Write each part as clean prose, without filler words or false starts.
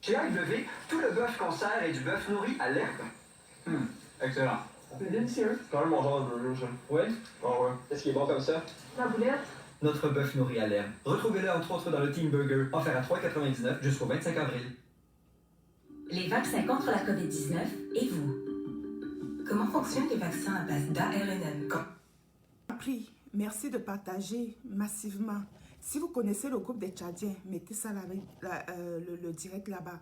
Chez AEW, tout le bœuf qu'on sert est du bœuf nourri à l'herbe. Excellent. C'est délicieux. C'est quand même mon genre de burger, ça. Oui? Ah ouais. Est-ce qu'il est bon comme ça? La boulette. Notre bœuf nourri à l'herbe. Retrouvez-le entre autres dans le Team Burger, offert à 3,99 jusqu'au 25 avril. Les vaccins contre la COVID-19 et vous. Comment fonctionnent les vaccins à base d'ARNM? Appris. Merci de partager massivement. Si vous connaissez le groupe des Tchadiens, mettez ça le direct là-bas.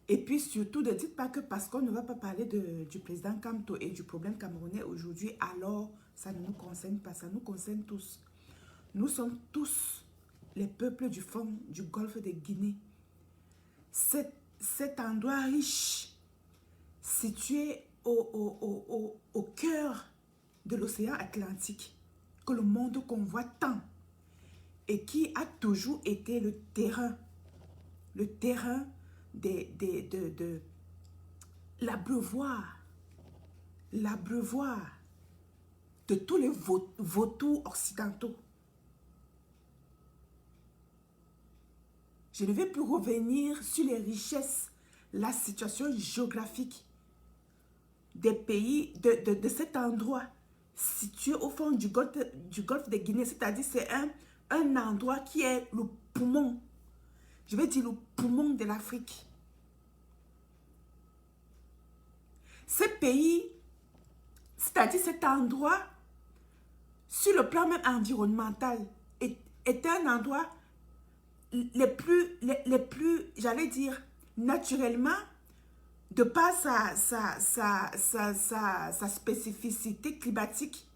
Et puis surtout, ne dites pas que parce qu'on ne va pas parler du président Kamto et du problème camerounais aujourd'hui, alors ça ne nous concerne pas, ça nous concerne tous. Nous sommes tous les peuples du fond du golfe de Guinée. Cet endroit riche, situé au cœur de l'océan Atlantique, que le monde convoite tant, et qui a toujours été le terrain de l'abreuvoir de tous les vautours occidentaux. Je ne vais plus revenir sur les richesses, la situation géographique des pays, de cet endroit situé au fond du golfe de Guinée, c'est-à-dire c'est un endroit qui est le poumon, je vais dire le poumon de l'Afrique. Ce pays, c'est-à-dire cet endroit, sur le plan même environnemental, est un endroit les plus j'allais dire, naturellement, de par sa spécificité climatique,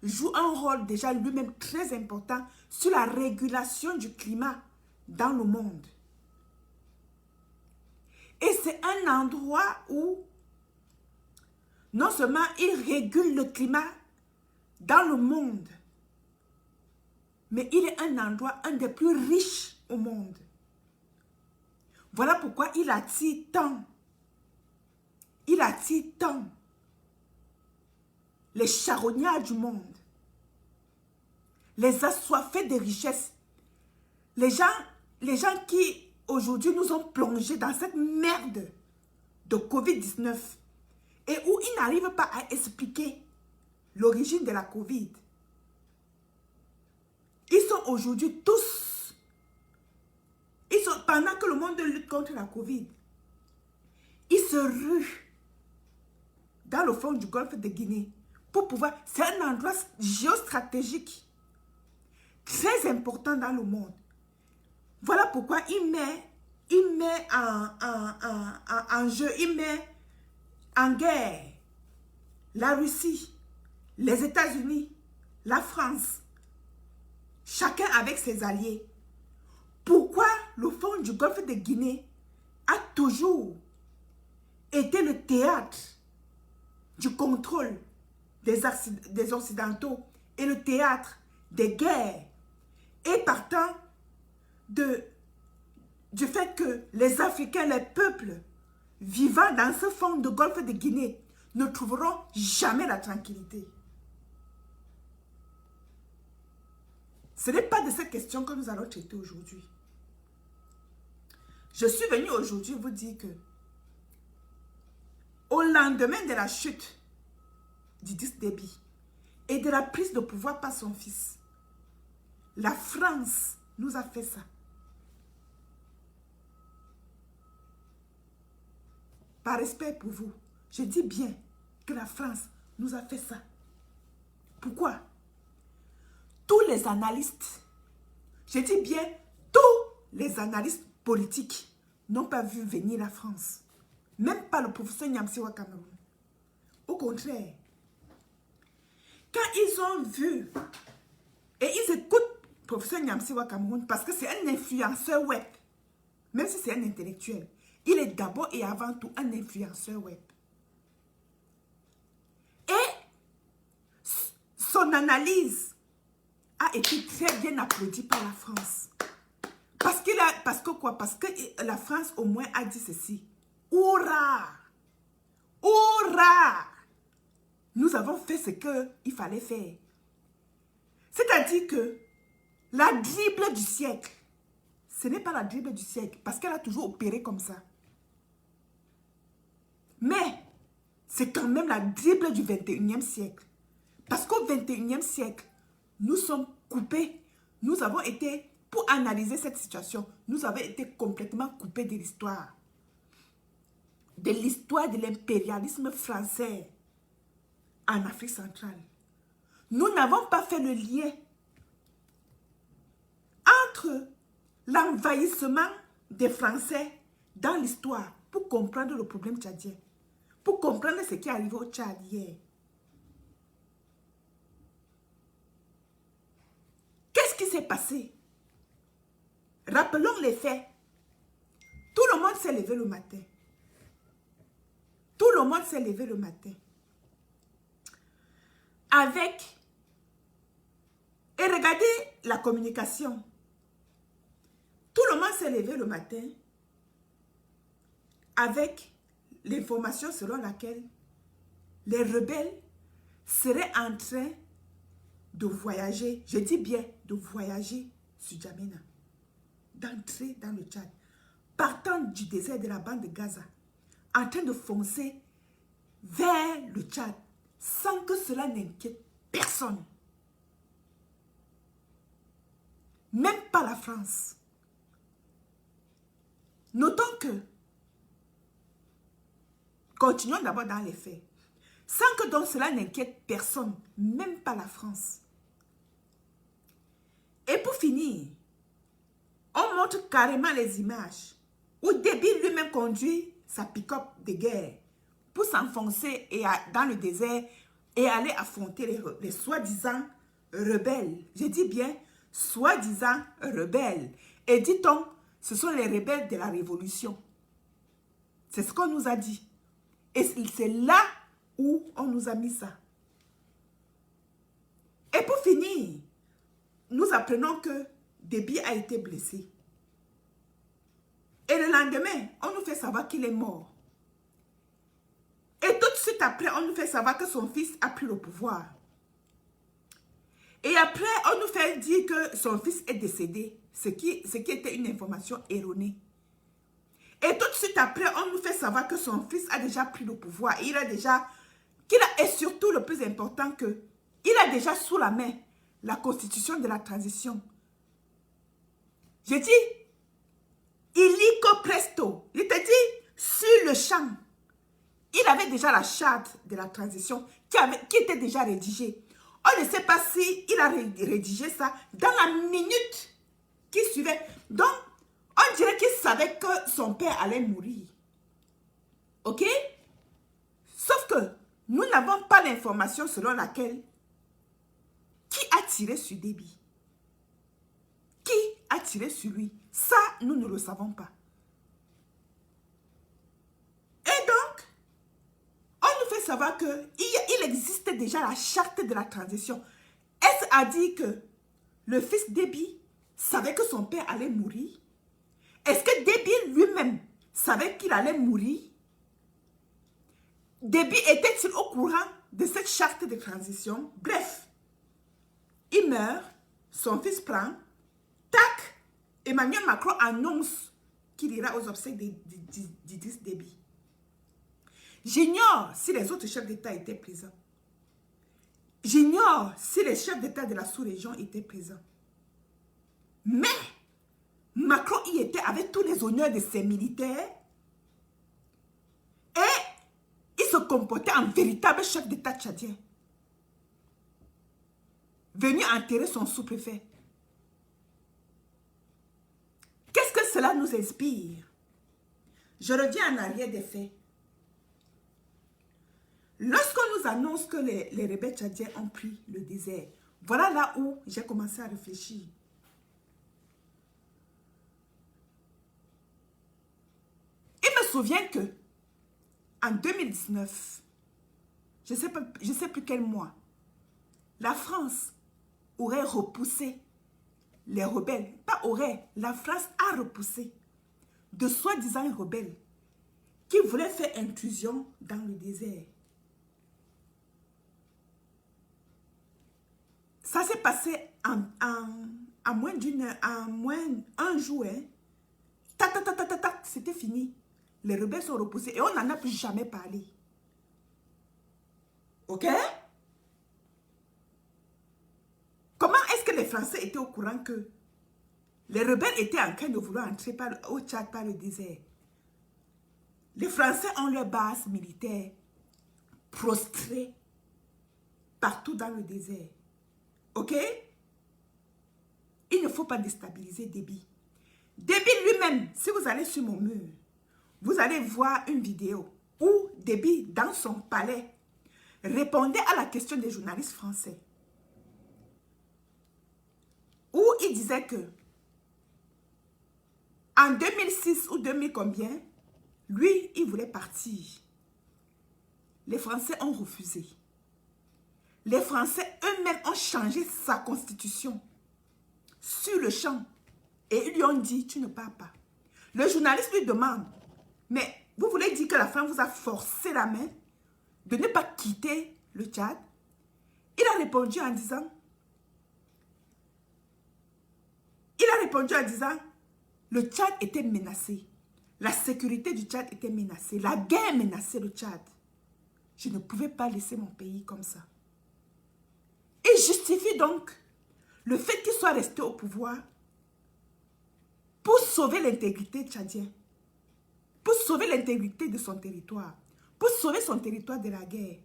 joue un rôle déjà lui-même très important sur la régulation du climat dans le monde. Et c'est un endroit où non seulement il régule le climat dans le monde, mais il est un endroit, un des plus riches au monde. Voilà pourquoi il attire tant. Il attire tant les charognards du monde, les assoiffés de richesses, les gens qui aujourd'hui nous ont plongés dans cette merde de Covid-19 et où ils n'arrivent pas à expliquer l'origine de la Covid. Ils sont aujourd'hui tous, pendant que le monde lutte contre la Covid, ils se ruent dans le fond du golfe de Guinée pour pouvoir, c'est un endroit géostratégique très important dans le monde. Voilà pourquoi il met en jeu, il met en guerre la Russie, les États-Unis, la France, chacun avec ses alliés. Pourquoi le fond du golfe de Guinée a toujours été le théâtre du contrôle des Occidentaux et le théâtre des guerres, et partant du fait que les Africains, les peuples vivant dans ce fond de golfe de Guinée ne trouveront jamais la tranquillité. Ce n'est pas de cette question que nous allons traiter aujourd'hui. Je suis venue aujourd'hui vous dire que au lendemain de la chute d'Idriss Déby et de la prise de pouvoir par son fils, la France nous a fait ça. Par respect pour vous, je dis bien que la France nous a fait ça. Pourquoi? Tous les analystes, je dis bien tous les analystes politiques n'ont pas vu venir la France. Même pas le professeur Nyamsiwa Cameroun. Au contraire, quand ils ont vu et ils écoutent le professeur Nyamsiwa Cameroun parce que c'est un influenceur web, même si c'est un intellectuel, il est d'abord et avant tout un influenceur web. Et son analyse a été très bien applaudie par la France. Parce que la France au moins a dit ceci. Hurrah! Hurrah! Nous avons fait ce qu'il fallait faire. C'est-à-dire que la dribble du siècle, ce n'est pas la dribble du siècle, parce qu'elle a toujours opéré comme ça. Mais, c'est quand même la dribble du 21e siècle. Parce qu'au 21e siècle, nous sommes coupés. Nous avons été, pour analyser cette situation, nous avons été complètement coupés de l'histoire. De l'histoire de l'impérialisme français en Afrique centrale. Nous n'avons pas fait le lien entre l'envahissement des Français dans l'histoire pour comprendre le problème tchadien, pour comprendre ce qui est arrivé au Tchad hier. Qu'est-ce qui s'est passé? Rappelons les faits. Tout le monde s'est levé le matin. Tout le monde s'est levé le matin. Avec... Et regardez la communication. Tout le monde s'est levé le matin avec l'information selon laquelle les rebelles seraient en train de voyager, je dis bien de voyager sur Djamena, d'entrer dans le Tchad, partant du désert de la bande de Gaza, en train de foncer vers le Tchad, sans que cela n'inquiète personne. Même pas la France. Notons que, continuons d'abord dans les faits, sans que donc cela n'inquiète personne, même pas la France. Et pour finir, on montre carrément les images où Déby lui-même conduit sa pick-up de guerre pour s'enfoncer dans le désert et aller affronter les soi-disant rebelles. Je dis bien soi-disant rebelles. Et dit-on, ce sont les rebelles de la révolution. C'est ce qu'on nous a dit. Et c'est là où on nous a mis ça. Et pour finir, nous apprenons que Déby a été blessé. Et le lendemain, on nous fait savoir qu'il est mort. Et tout de suite après, on nous fait savoir que son fils a pris le pouvoir. Et après, on nous fait dire que son fils est décédé, ce qui était une information erronée. Et tout de suite après, on nous fait savoir que son fils a déjà pris le pouvoir. Et surtout le plus important, il a déjà sous la main la constitution de la transition. Je dis, illico presto. Il te dit, sur le champ, il avait déjà la charte de la transition qui était déjà rédigée. On ne sait pas si il a rédigé ça dans la minute qui suivait. Donc, on dirait qu'il savait que son père allait mourir. Ok? Sauf que nous n'avons pas l'information selon laquelle qui a tiré sur Déby? Qui a tiré sur lui? Ça, nous ne le savons pas. Et donc, on nous fait savoir qu'il existe déjà la charte de la transition. Est-ce à dire que le fils Déby savait que son père allait mourir? Est-ce que Déby lui-même savait qu'il allait mourir? Déby était-il au courant de cette charte de transition? Bref, il meurt, son fils prend, tac, Emmanuel Macron annonce qu'il ira aux obsèques d'Idriss Déby. J'ignore si les autres chefs d'État étaient présents. J'ignore si les chefs d'État de la sous-région étaient présents. Mais Macron y était avec tous les honneurs de ses militaires et il se comportait en véritable chef d'État tchadien. Venu enterrer son sous-préfet. Qu'est-ce que cela nous inspire? Je reviens en arrière des faits. Lorsqu'on nous annonce que les rebelles tchadiens ont pris le désert, voilà là où j'ai commencé à réfléchir. Il me souvient que en 2019, je ne sais plus quel mois, la France aurait repoussé les rebelles. Pas aurait, la France a repoussé de soi-disant rebelles qui voulaient faire intrusion dans le désert. Ça s'est passé en à moins d'une heure, à moins un jour, hein, tac, tac, tac, tac, tac, tac, c'était fini. Les rebelles sont repoussés et on n'en a plus jamais parlé. Ok? Comment est-ce que les Français étaient au courant que les rebelles étaient en train de vouloir entrer au Tchad par le désert? Les Français ont leur base militaire prostrée partout dans le désert. Ok? Il ne faut pas déstabiliser Déby. Déby lui-même, si vous allez sur mon mur, vous allez voir une vidéo où Déby, dans son palais, répondait à la question des journalistes français. Où il disait que en 2006 ou 2000 combien, lui, il voulait partir. Les Français ont refusé. Les Français eux-mêmes ont changé sa constitution sur le champ. Et ils lui ont dit, tu ne pars pas. Le journaliste lui demande, mais vous voulez dire que la France vous a forcé la main de ne pas quitter le Tchad? Il a répondu en disant, le Tchad était menacé. La sécurité du Tchad était menacée. La guerre menaçait le Tchad. Je ne pouvais pas laisser mon pays comme ça. Il justifie donc le fait qu'il soit resté au pouvoir pour sauver l'intégrité tchadienne, pour sauver l'intégrité de son territoire, pour sauver son territoire de la guerre.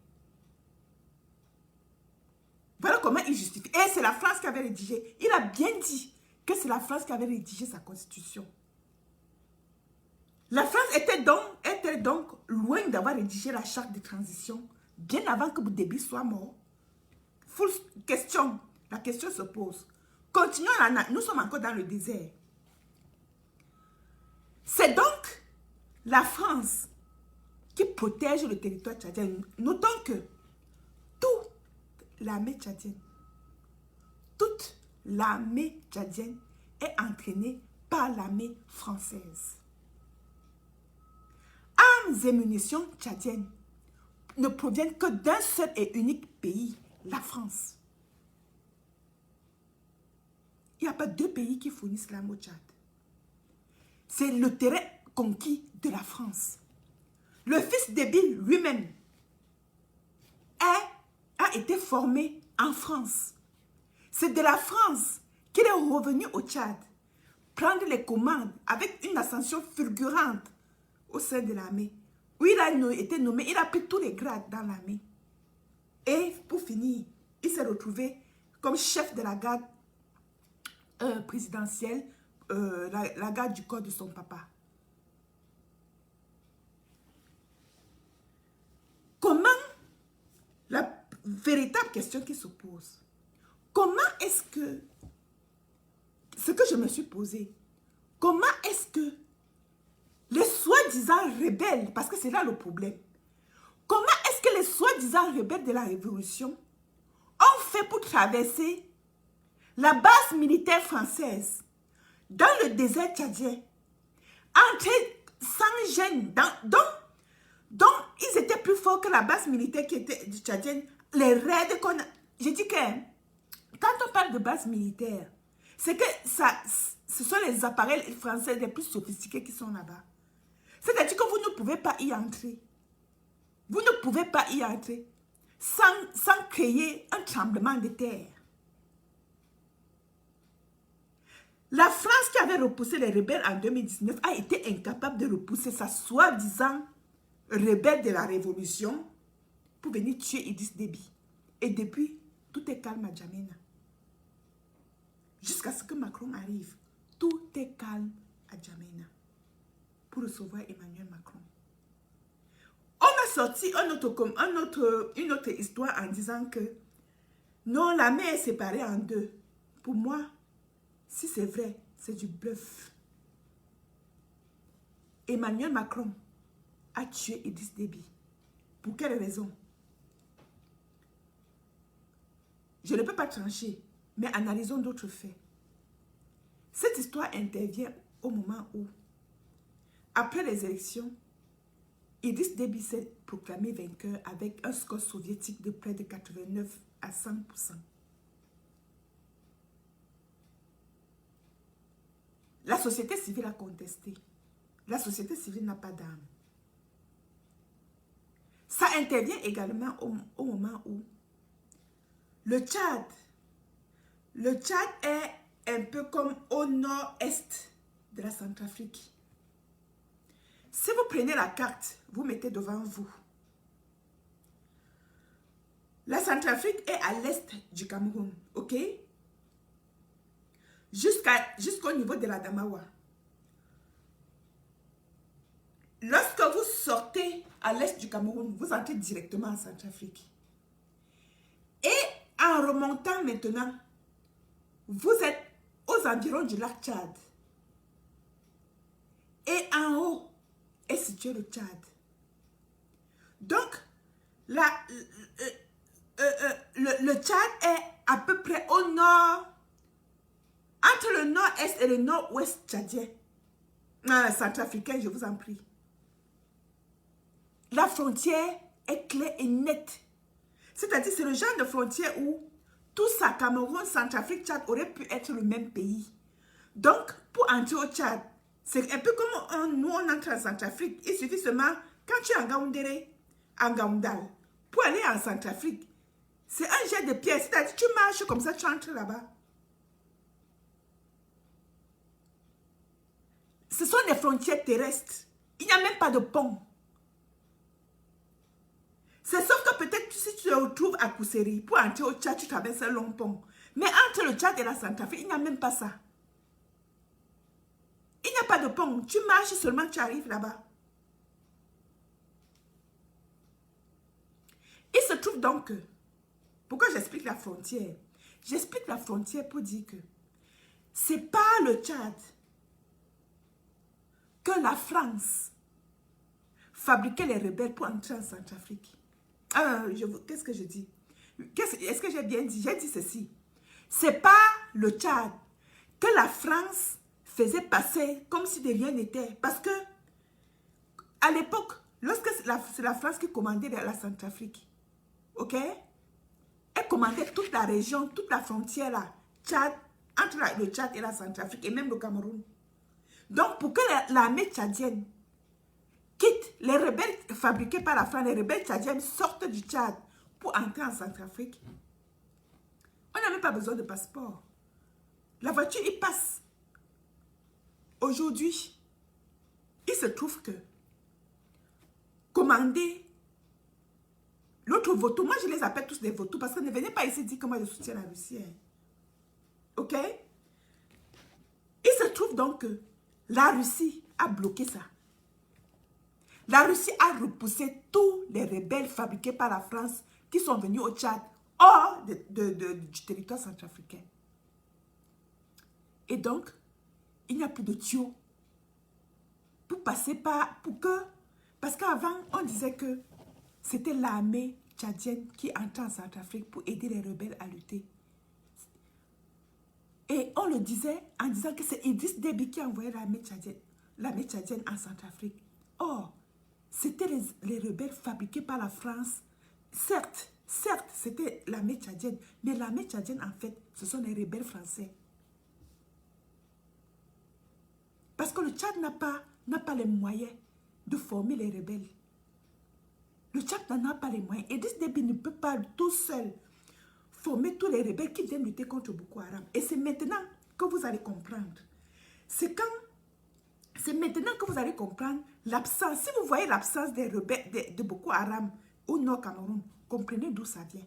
Voilà comment il justifie. Et c'est la France qui avait rédigé. Il a bien dit que c'est la France qui avait rédigé sa constitution. La France était donc loin d'avoir rédigé la charte de transition bien avant que Déby soit mort. Full question. La question se pose. Continuons, nous sommes encore dans le désert. C'est donc la France qui protège le territoire tchadien. Notons que toute l'armée tchadienne est entraînée par l'armée française. Armes et munitions tchadiennes ne proviennent que d'un seul et unique pays, la France. Il n'y a pas deux pays qui fournissent l'arme au Tchad. C'est le terrain conquis de la France. Le fils Déby lui-même a été formé en France. C'est de la France qu'il est revenu au Tchad, prendre les commandes avec une ascension fulgurante au sein de l'armée, où il a été nommé, il a pris tous les grades dans l'armée. Et pour finir, il s'est retrouvé comme chef de la garde présidentielle, la garde du corps de son papa. Comment, la véritable question qui se pose, comment est-ce que, ce que je me suis posé, comment est-ce que les soi-disant rebelles, parce que c'est là le problème, comment est-ce que les soi-disant rebelles de la Révolution ont fait pour traverser la base militaire française dans le désert tchadien, entrer sans gêne, donc ils étaient plus forts que la base militaire qui était tchadienne, les raids qu'on a. Je dis que quand on parle de base militaire, c'est que ce sont les appareils français les plus sophistiqués qui sont là-bas. C'est-à-dire que vous ne pouvez pas y entrer. Vous ne pouvez pas y entrer sans créer un tremblement de terre. La France qui avait repoussé les rebelles en 2019 a été incapable de repousser sa soi-disant rebelle de la Révolution pour venir tuer Idriss Déby. Et depuis, tout est calme à Djamena. Jusqu'à ce que Macron arrive, tout est calme à Djamena pour recevoir Emmanuel Macron. On a sorti une autre histoire en disant que non, la mer est séparée en deux. Pour moi, si c'est vrai, c'est du bluff. Emmanuel Macron a tué Idriss Déby. Pour quelle raison? Je ne peux pas trancher, mais analysons d'autres faits. Cette histoire intervient au moment où, après les élections, Idriss Déby s'est proclamé vainqueur avec un score soviétique de près de 89 à 100%. la société civile a contesté. La société civile n'a pas d'âme. Ça intervient également au moment où le Tchad est un peu comme au nord-est de la Centrafrique. Si vous prenez la carte, vous mettez devant vous. La Centrafrique est à l'est du Cameroun, ok? Jusqu'au niveau de la Damawa. Lorsque vous sortez à l'est du Cameroun, vous entrez directement en Centrafrique. Et en remontant maintenant, vous êtes aux environs du lac Tchad. Et en haut est situé le Tchad. Donc, le Tchad est à peu près au nord, entre le nord-est et le nord-ouest tchadien. Centrafricain, je vous en prie. La frontière est claire et nette. C'est-à-dire, c'est le genre de frontière où tout ça, Cameroun, Centrafrique, Tchad, aurait pu être le même pays. Donc, pour entrer au Tchad, c'est un peu comme nous, on entre en Centrafrique. Il suffit seulement, quand tu es en Gaoundéré, en Gaoundal, pour aller en Centrafrique, c'est un jet de pierre. C'est-à-dire, tu marches comme ça, tu entres là-bas. Ce sont des frontières terrestres. Il n'y a même pas de pont. C'est sauf que peut-être si tu te retrouves à Kousséri, pour entrer au Tchad, tu traverses un long pont. Mais entre le Tchad et la Centrafrique, il n'y a même pas ça. Il n'y a pas de pont. Tu marches seulement, tu arrives là-bas. Il se trouve donc que, pourquoi j'explique la frontière? J'explique la frontière pour dire que c'est pas le Tchad que la France fabriquait les rebelles pour entrer en Centrafrique. Qu'est-ce que je dis? Est-ce que j'ai bien dit? J'ai dit ceci. C'est pas le Tchad que la France faisait passer comme si de rien n'était. Parce que, à l'époque, lorsque c'est la France qui commandait la Centrafrique, ok? Elle commandait toute la région, toute la frontière là, Tchad, entre le Tchad et la Centrafrique, et même le Cameroun. Donc, pour que l'armée tchadienne quitte les rebelles fabriqués par la France, les rebelles tchadiennes sortent du Tchad pour entrer en Centrafrique, on n'a même pas besoin de passeport. La voiture, il passe. Aujourd'hui, il se trouve que commander l'autre vautour, moi je les appelle tous des vautours parce que ne venez pas ici dire que moi je soutiens la Russie. Hein. Ok? Il se trouve donc que la Russie a bloqué ça. La Russie a repoussé tous les rebelles fabriqués par la France qui sont venus au Tchad hors du territoire centrafricain. Et donc, il n'y a plus de tuyaux pour passer par... parce qu'avant, on disait que c'était l'armée tchadienne qui entrait en Centrafrique pour aider les rebelles à lutter. Et on le disait en disant que c'est Idriss Déby qui a envoyé l'armée tchadienne en Centrafrique. Or, c'était les rebelles fabriqués par la France. Certes, c'était l'armée tchadienne, mais l'armée tchadienne, en fait, ce sont les rebelles français. Parce que le Tchad n'a pas les moyens de former les rebelles. Le Tchad n'en a pas les moyens. Idriss Déby ne peut pas tout seul former tous les rebelles qui viennent lutter contre Boko Haram. Et c'est maintenant que vous allez comprendre. C'est maintenant que vous allez comprendre l'absence. Si vous voyez l'absence des rebelles de Boko Haram au Nord Cameroun, comprenez d'où ça vient.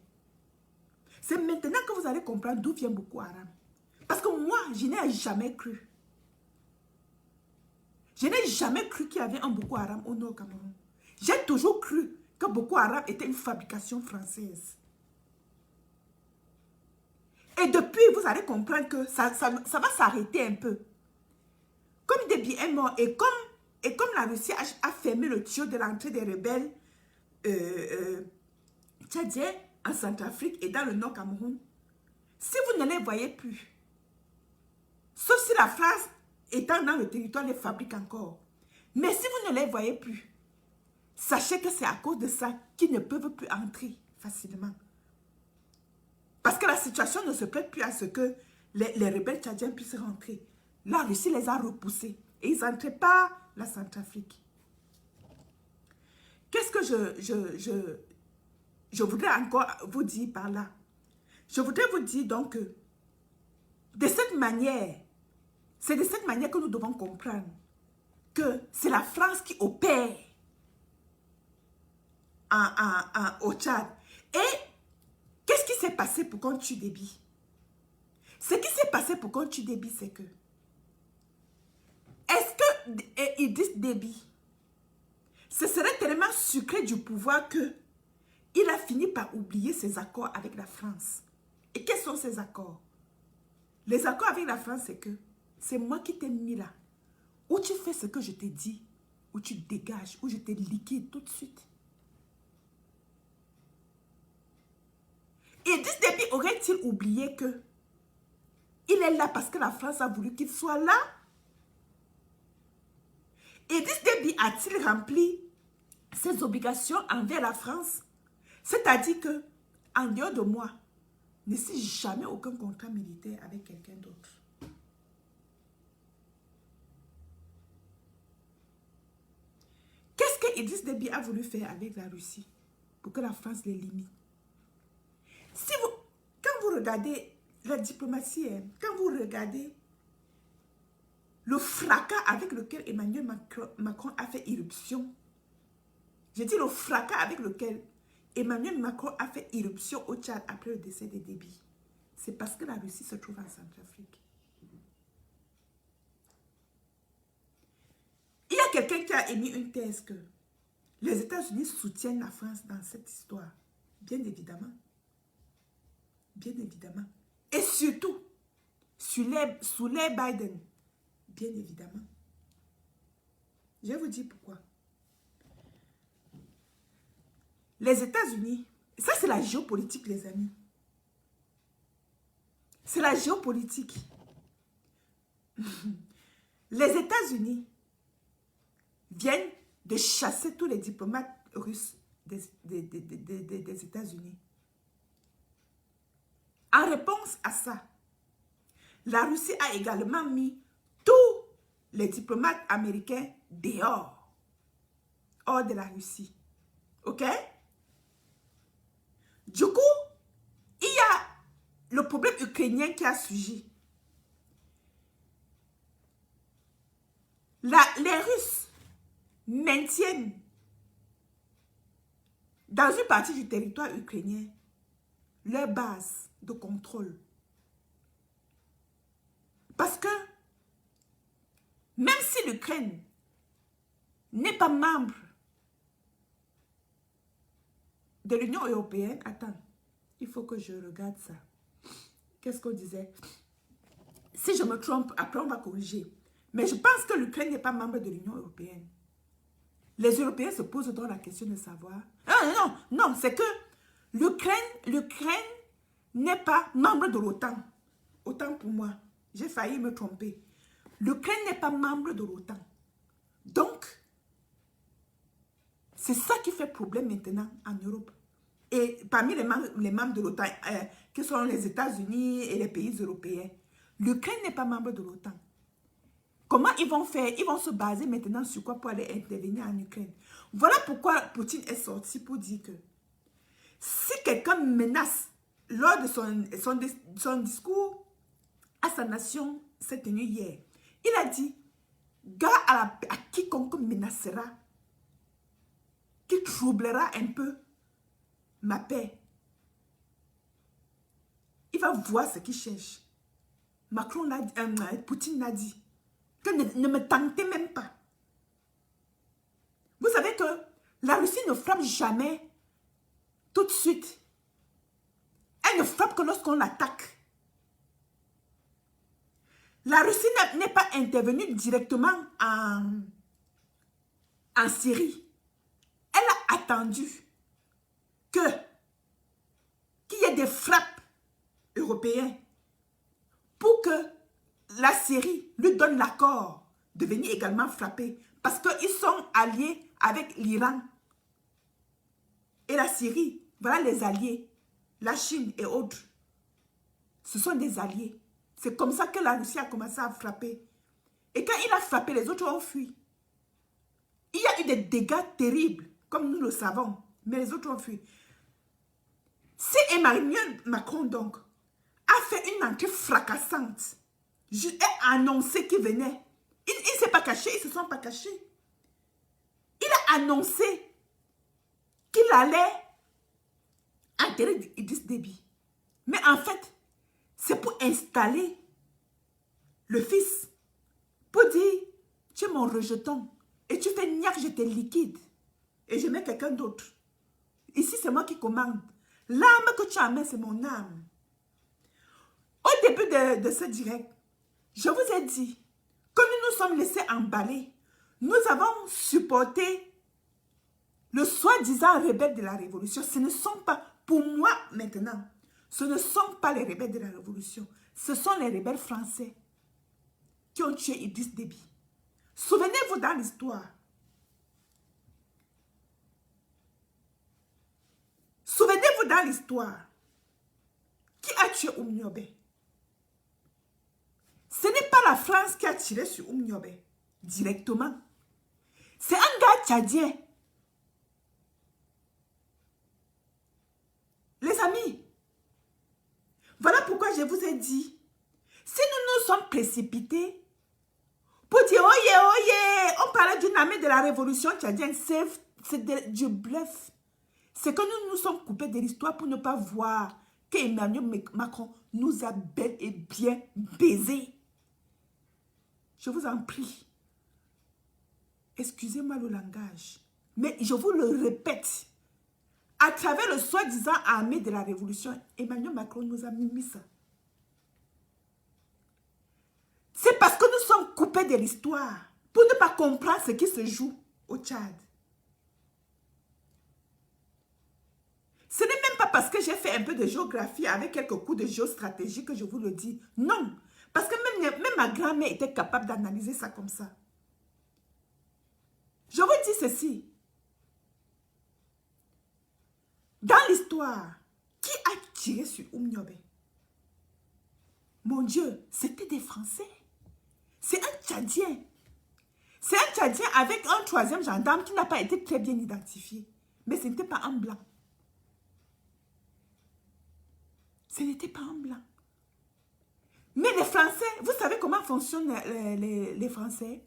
C'est maintenant que vous allez comprendre d'où vient Boko Haram. Parce que moi, je n'ai jamais cru. Je n'ai jamais cru qu'il y avait un Boko Haram au Nord Cameroun. J'ai toujours cru que Boko Haram était une fabrication française. Et depuis, vous allez comprendre que ça va s'arrêter un peu. Comme Déby est mort et comme la Russie a fermé le tuyau de l'entrée des rebelles tchadiens en Centrafrique et dans le Nord Cameroun, si vous ne les voyez plus, sauf si la France étant dans le territoire les fabrique encore, mais si vous ne les voyez plus, sachez que c'est à cause de ça qu'ils ne peuvent plus entrer facilement. Parce que la situation ne se prête plus à ce que les rebelles tchadiens puissent rentrer. la Russie les a repoussés. Et ils n'entraient pas la Centrafrique. Qu'est-ce que je voudrais encore vous dire par là? Je voudrais vous dire donc que de cette manière, c'est de cette manière que nous devons comprendre que c'est la France qui opère au Tchad. Et qu'est-ce qui s'est passé pour qu'on tue Déby? Ce qui s'est passé pour qu'on tue Déby, c'est que est-ce que Idriss Déby, ce serait tellement sucré du pouvoir que il a fini par oublier ses accords avec la France. Et quels sont ces accords? Les accords avec la France, c'est que c'est moi qui t'ai mis là. Ou tu fais ce que je t'ai dit, ou tu dégages, ou je te liquide tout de suite. Idriss Déby aurait-il oublié que il est là parce que la France a voulu qu'il soit là? Idriss Déby a-t-il rempli ses obligations envers la France? C'est-à-dire que, en dehors de moi, ne signe jamais aucun contrat militaire avec quelqu'un d'autre. Qu'est-ce que Idriss Déby a voulu faire avec la Russie pour que la France les limite? Quand vous regardez la diplomatie, quand vous regardez le fracas avec lequel Emmanuel Macron a fait irruption, j'ai dit le fracas avec lequel Emmanuel Macron a fait irruption au Tchad après le décès de Déby, c'est parce que la Russie se trouve en Centrafrique. Il y a quelqu'un qui a émis une thèse que les États-Unis soutiennent la France dans cette histoire. Bien évidemment. Bien évidemment. Et surtout, sous les Biden. Bien évidemment. Je vais vous dire pourquoi. Les États-Unis, ça c'est la géopolitique, les amis. C'est la géopolitique. Les États-Unis viennent de chasser tous les diplomates russes des États-Unis. En réponse à ça, la Russie a également mis tous les diplomates américains dehors, hors de la Russie. OK? Du coup, il y a le problème ukrainien qui a surgi. Les Russes maintiennent dans une partie du territoire ukrainien leur base de contrôle. Parce que même si l'Ukraine n'est pas membre de l'Union européenne, attends, il faut que je regarde ça. Qu'est-ce qu'on disait? Si je me trompe, après on va corriger. Mais je pense que l'Ukraine n'est pas membre de l'Union européenne. Les Européens se posent donc la question de savoir... Non, c'est que l'Ukraine n'est pas membre de l'OTAN. Autant pour moi. J'ai failli me tromper. L'Ukraine n'est pas membre de l'OTAN. Donc, c'est ça qui fait problème maintenant en Europe. Et parmi les membres de l'OTAN, qui sont les États-Unis et les pays européens, l'Ukraine n'est pas membre de l'OTAN. Comment ils vont faire? Ils vont se baser maintenant sur quoi pour aller intervenir en Ukraine? Voilà pourquoi Poutine est sorti pour dire que si quelqu'un menace lors de son discours à sa nation s'est tenu hier, il a dit, gars à quiconque menacera, qui troublera un peu ma paix, il va voir ce qu'il cherche. Poutine l'a dit, que ne me tentez même pas. Vous savez que la Russie ne frappe jamais tout de suite. Elle ne frappe que lorsqu'on l'attaque. La Russie n'est pas intervenue directement en Syrie. Elle a attendu qu'il y ait des frappes européennes pour que la Syrie lui donne l'accord de venir également frapper. Parce qu'ils sont alliés avec l'Iran et la Syrie. Voilà les alliés. La Chine et autres. Ce sont des alliés. C'est comme ça que la Russie a commencé à frapper Et quand il a frappé, les autres ont fui. Il y a eu des dégâts terribles, comme nous le savons, mais les autres ont fui. Si Emmanuel Macron, donc, a fait une entrée fracassante, a annoncé qu'il venait, il ne s'est pas caché, ils ne se sont pas cachés. Il a annoncé qu'il allait enterrer Idriss Déby. Mais en fait, c'est pour installer le fils, pour dire, tu es mon rejeton, et tu fais niaque, je te liquide, et je mets quelqu'un d'autre. Ici, c'est moi qui commande. L'âme que tu as mis, c'est mon âme. Au début de ce direct, je vous ai dit que nous nous sommes laissés emballer. Nous avons supporté le soi-disant rebelle de la révolution. Ce ne sont pas, pour moi maintenant, ce ne sont pas les rebelles de la révolution. Ce sont les rebelles français qui ont tué Idriss Déby. Souvenez-vous dans l'histoire. Souvenez-vous dans l'histoire. Qui a tué Oumniobé? Ce n'est pas la France qui a tiré sur Oumniobé directement. C'est un gars tchadien. Les amis, voilà pourquoi je vous ai dit, si nous nous sommes précipités pour dire, on parlait d'une armée de la révolution tchadienne, c'est du bluff. C'est que nous nous sommes coupés de l'histoire pour ne pas voir qu'Emmanuel Macron nous a bel et bien baisés. Je vous en prie. Excusez-moi le langage. Mais je vous le répète. À travers le soi-disant armée de la révolution, Emmanuel Macron nous a mis ça. C'est parce que nous sommes coupés de l'histoire pour ne pas comprendre ce qui se joue au Tchad. Ce n'est même pas parce que j'ai fait un peu de géographie avec quelques coups de géostratégie que je vous le dis. Non. Parce que même ma grand-mère était capable d'analyser ça comme ça. Je vous dis ceci. Dans l'histoire, qui a tiré sur Oumniobé? Mon Dieu, c'était des Français. C'est un Tchadien. C'est un Tchadien avec un troisième gendarme qui n'a pas été très bien identifié. Mais ce n'était pas un blanc. Ce n'était pas un blanc. Mais les Français, vous savez comment fonctionnent les Français?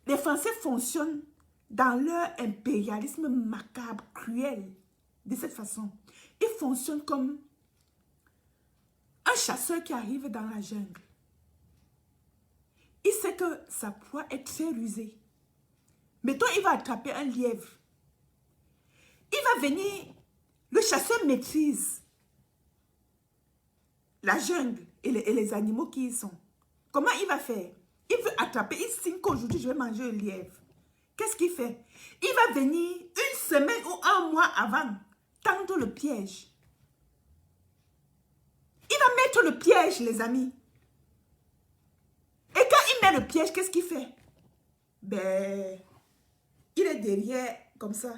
Les Français fonctionnent dans leur impérialisme macabre, cruel, de cette façon. Ils fonctionnent comme un chasseur qui arrive dans la jungle. Il sait que sa proie est très rusée. Mettons, il va attraper un lièvre. Il va venir, le chasseur maîtrise la jungle et les animaux qui y sont. Comment il va faire? Il veut attraper, il signe qu'aujourd'hui je vais manger un lièvre. Qu'est-ce qu'il fait? Il va venir une semaine ou un mois avant tendre le piège. Il va mettre le piège, les amis. Et quand il met le piège, qu'est-ce qu'il fait? Ben, il est derrière, comme ça.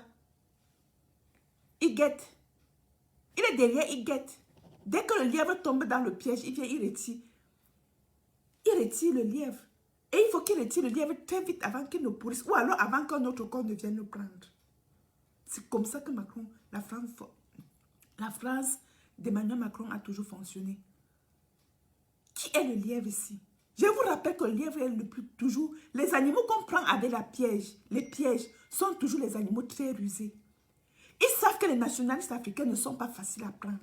Il guette. Il est derrière, il guette. Dès que le lièvre tombe dans le piège, il vient, il retire. Il retire le lièvre. Et il faut qu'il retire le lièvre très vite avant qu'il ne pourrisse. Ou alors avant qu'un autre corps ne vienne le prendre. C'est comme ça que la France d'Emmanuel Macron a toujours fonctionné. Qui est le lièvre ici? Je vous rappelle que le lièvre est le plus toujours... Les animaux qu'on prend avec les pièges sont toujours les animaux très rusés. Ils savent que les nationalistes africains ne sont pas faciles à prendre.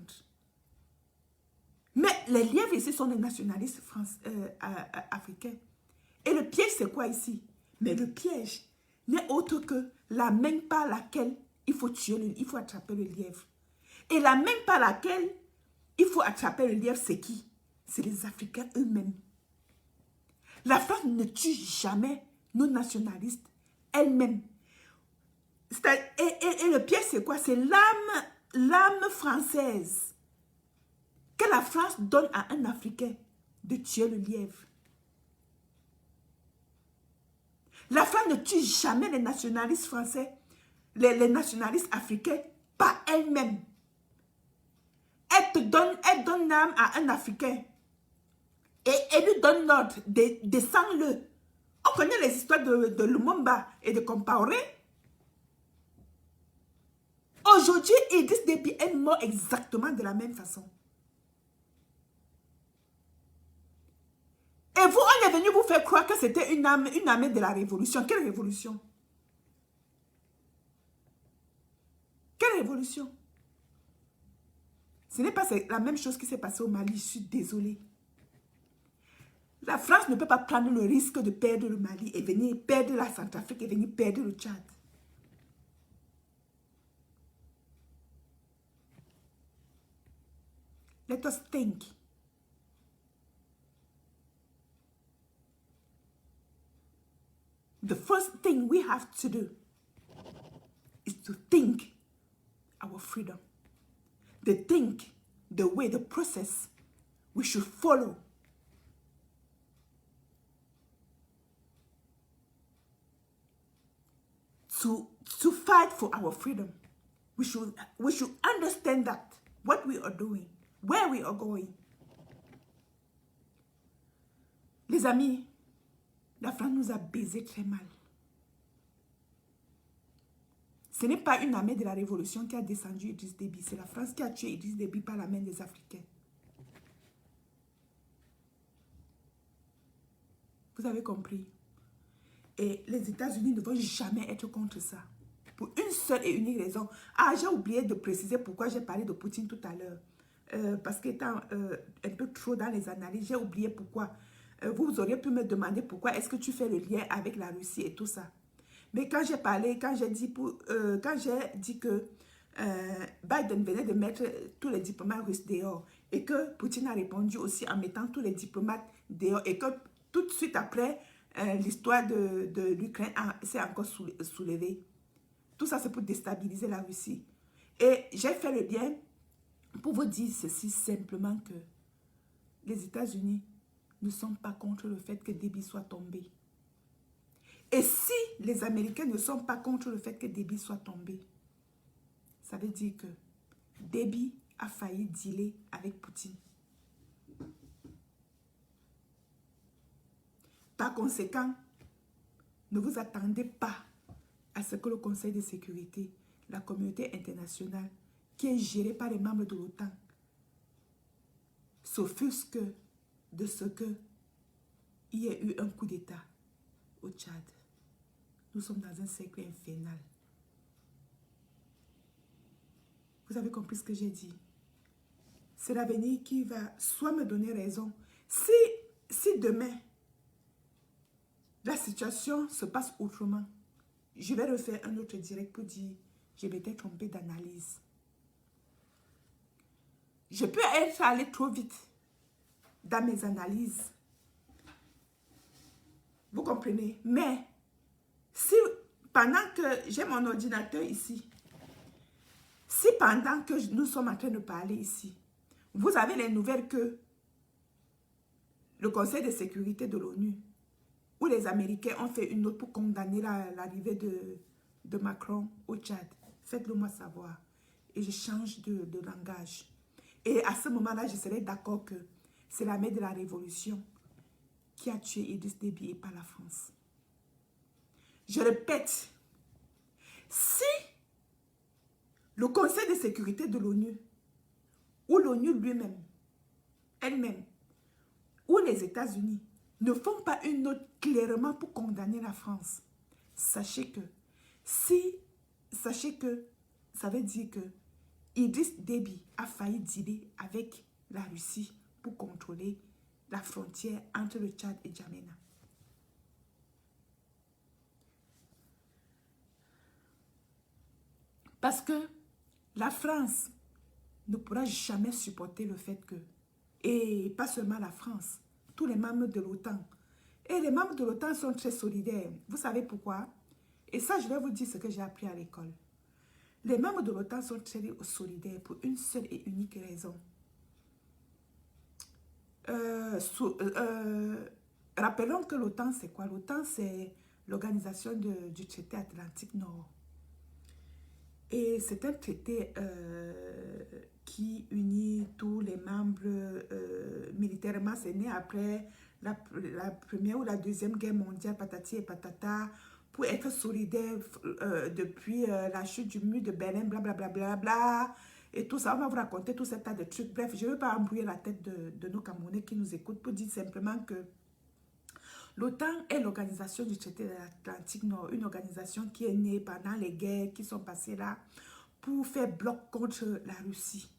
Mais les lièvres ici sont des nationalistes africains. Et le piège, c'est quoi ici? Mais le piège n'est autre que la main par laquelle il faut attraper le lièvre. Et la main par laquelle il faut attraper le lièvre, c'est qui? C'est les Africains eux-mêmes. La France ne tue jamais nos nationalistes elle-même. Et le piège, c'est quoi? C'est l'âme française que la France donne à un Africain de tuer le lièvre. La France ne tue jamais les nationalistes français, les nationalistes africains par elle-même. Elle donne l'âme à un Africain et elle lui donne l'ordre, descends-le On connaît les histoires de Lumumba et de Compaoré. Aujourd'hui, Idriss Déby est mort exactement de la même façon. Et vous, on est venu vous faire croire que c'était une armée de la révolution. Quelle révolution? Quelle révolution? Ce n'est pas la même chose qui s'est passée au Mali, je suis désolée. La France ne peut pas prendre le risque de perdre le Mali et venir perdre la Centrafrique et venir perdre le Tchad. Let us think. The first thing we have to do is to think our freedom. To think the way, the process we should follow. To fight for our freedom. We should understand that what we are doing, where we are going. Les amis, la France nous a baisé très mal. Ce n'est pas une armée de la révolution qui a descendu Idriss Déby, c'est la France qui a tué Idriss Déby par la main des Africains. Vous avez compris? Et les États-Unis ne vont jamais être contre ça. Pour une seule et unique raison. Ah, j'ai oublié de préciser pourquoi j'ai parlé de Poutine tout à l'heure. Parce qu'étant un peu trop dans les analyses, j'ai oublié pourquoi. Vous auriez pu me demander pourquoi est-ce que tu fais le lien avec la Russie et tout ça. Mais quand j'ai parlé, quand j'ai dit que Biden venait de mettre tous les diplomates russes dehors et que Poutine a répondu aussi en mettant tous les diplomates dehors et que tout de suite après, l'histoire de l'Ukraine s'est encore soulevée. Tout ça, c'est pour déstabiliser la Russie. Et j'ai fait le lien pour vous dire ceci simplement que les États-Unis ne sont pas contre le fait que Déby soit tombé. Et si les Américains ne sont pas contre le fait que Déby soit tombé, ça veut dire que Déby a failli dealer avec Poutine. Par conséquent, ne vous attendez pas à ce que le Conseil de sécurité, la communauté internationale, qui est gérée par les membres de l'OTAN, s'offusque de ce qu'il y ait eu un coup d'État au Tchad. Nous sommes dans un cercle infernal. Vous avez compris ce que j'ai dit? C'est l'avenir qui va soit me donner raison. Si demain, la situation se passe autrement, je vais refaire un autre direct pour dire je m'étais trompé d'analyse. Je peux être allé trop vite dans mes analyses. Vous comprenez? Mais si pendant que j'ai mon ordinateur ici, si pendant que nous sommes en train de parler ici, vous avez les nouvelles que le Conseil de sécurité de l'ONU, où les Américains ont fait une note pour condamner l'arrivée de Macron au Tchad, faites-le moi savoir. Et je change de langage. Et à ce moment-là, je serai d'accord que c'est l'armée de la révolution qui a tué Idriss Déby et pas la France. Je répète, si le Conseil de sécurité de l'ONU, ou l'ONU lui-même, elle-même, ou les États-Unis, ne font pas une note clairement pour condamner la France, sachez que ça veut dire que Idriss Déby a failli dealer avec la Russie pour contrôler la frontière entre le Tchad et Djamena. Parce que la France ne pourra jamais supporter le fait que, et pas seulement la France, tous les membres de l'OTAN, et les membres de l'OTAN sont très solidaires. Vous savez pourquoi? Et ça, je vais vous dire ce que j'ai appris à l'école. Les membres de l'OTAN sont très solidaires pour une seule et unique raison. Rappelons que l'OTAN, c'est quoi? L'OTAN, c'est l'organisation du traité Atlantique Nord. Et c'est un traité qui unit tous les membres militairement. C'est né après la première ou la deuxième guerre mondiale, patati et patata, pour être solidaire depuis la chute du mur de Berlin, blablabla, bla, bla, bla, et tout ça. On va vous raconter tout ce tas de trucs. Bref, je ne veux pas embrouiller la tête de nos Camerounais qui nous écoutent pour dire simplement que l'OTAN est l'organisation du traité de l'Atlantique Nord, une organisation qui est née pendant les guerres qui sont passées là pour faire bloc contre la Russie.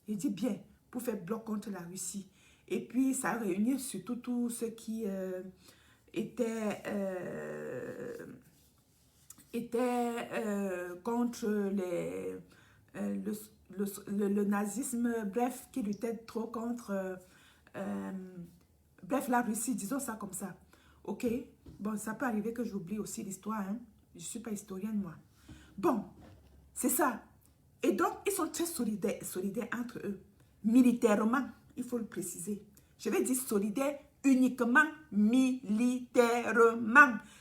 Je dis bien, pour faire bloc contre la Russie. Et puis, ça a réuni surtout tous ceux qui étaient contre le nazisme, bref, qui luttaient trop contre... bref, la Russie, disons ça comme ça. Ok? Bon, ça peut arriver que j'oublie aussi l'histoire. Hein? Je ne suis pas historienne, moi. Bon, c'est ça. Et donc, ils sont très solidaires entre eux. Militairement, il faut le préciser. Je vais dire solidaires uniquement militairement.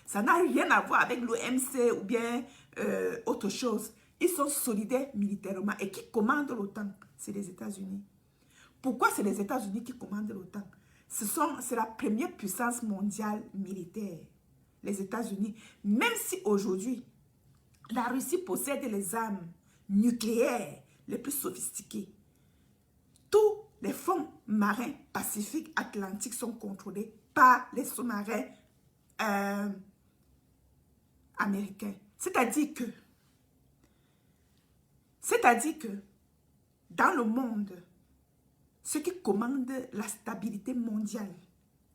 Ça n'a rien à voir avec l'OMC ou bien autre chose. Ils sont solidaires militairement. Et qui commande l'OTAN? C'est les États-Unis. Pourquoi c'est les États-Unis qui commandent l'OTAN? C'est la première puissance mondiale militaire, les États-Unis. Même si aujourd'hui, la Russie possède les armes nucléaires les plus sophistiquées, tous les fonds marins pacifiques atlantiques sont contrôlés par les sous-marins américains. C'est-à-dire que dans le monde, ceux qui commandent la stabilité mondiale,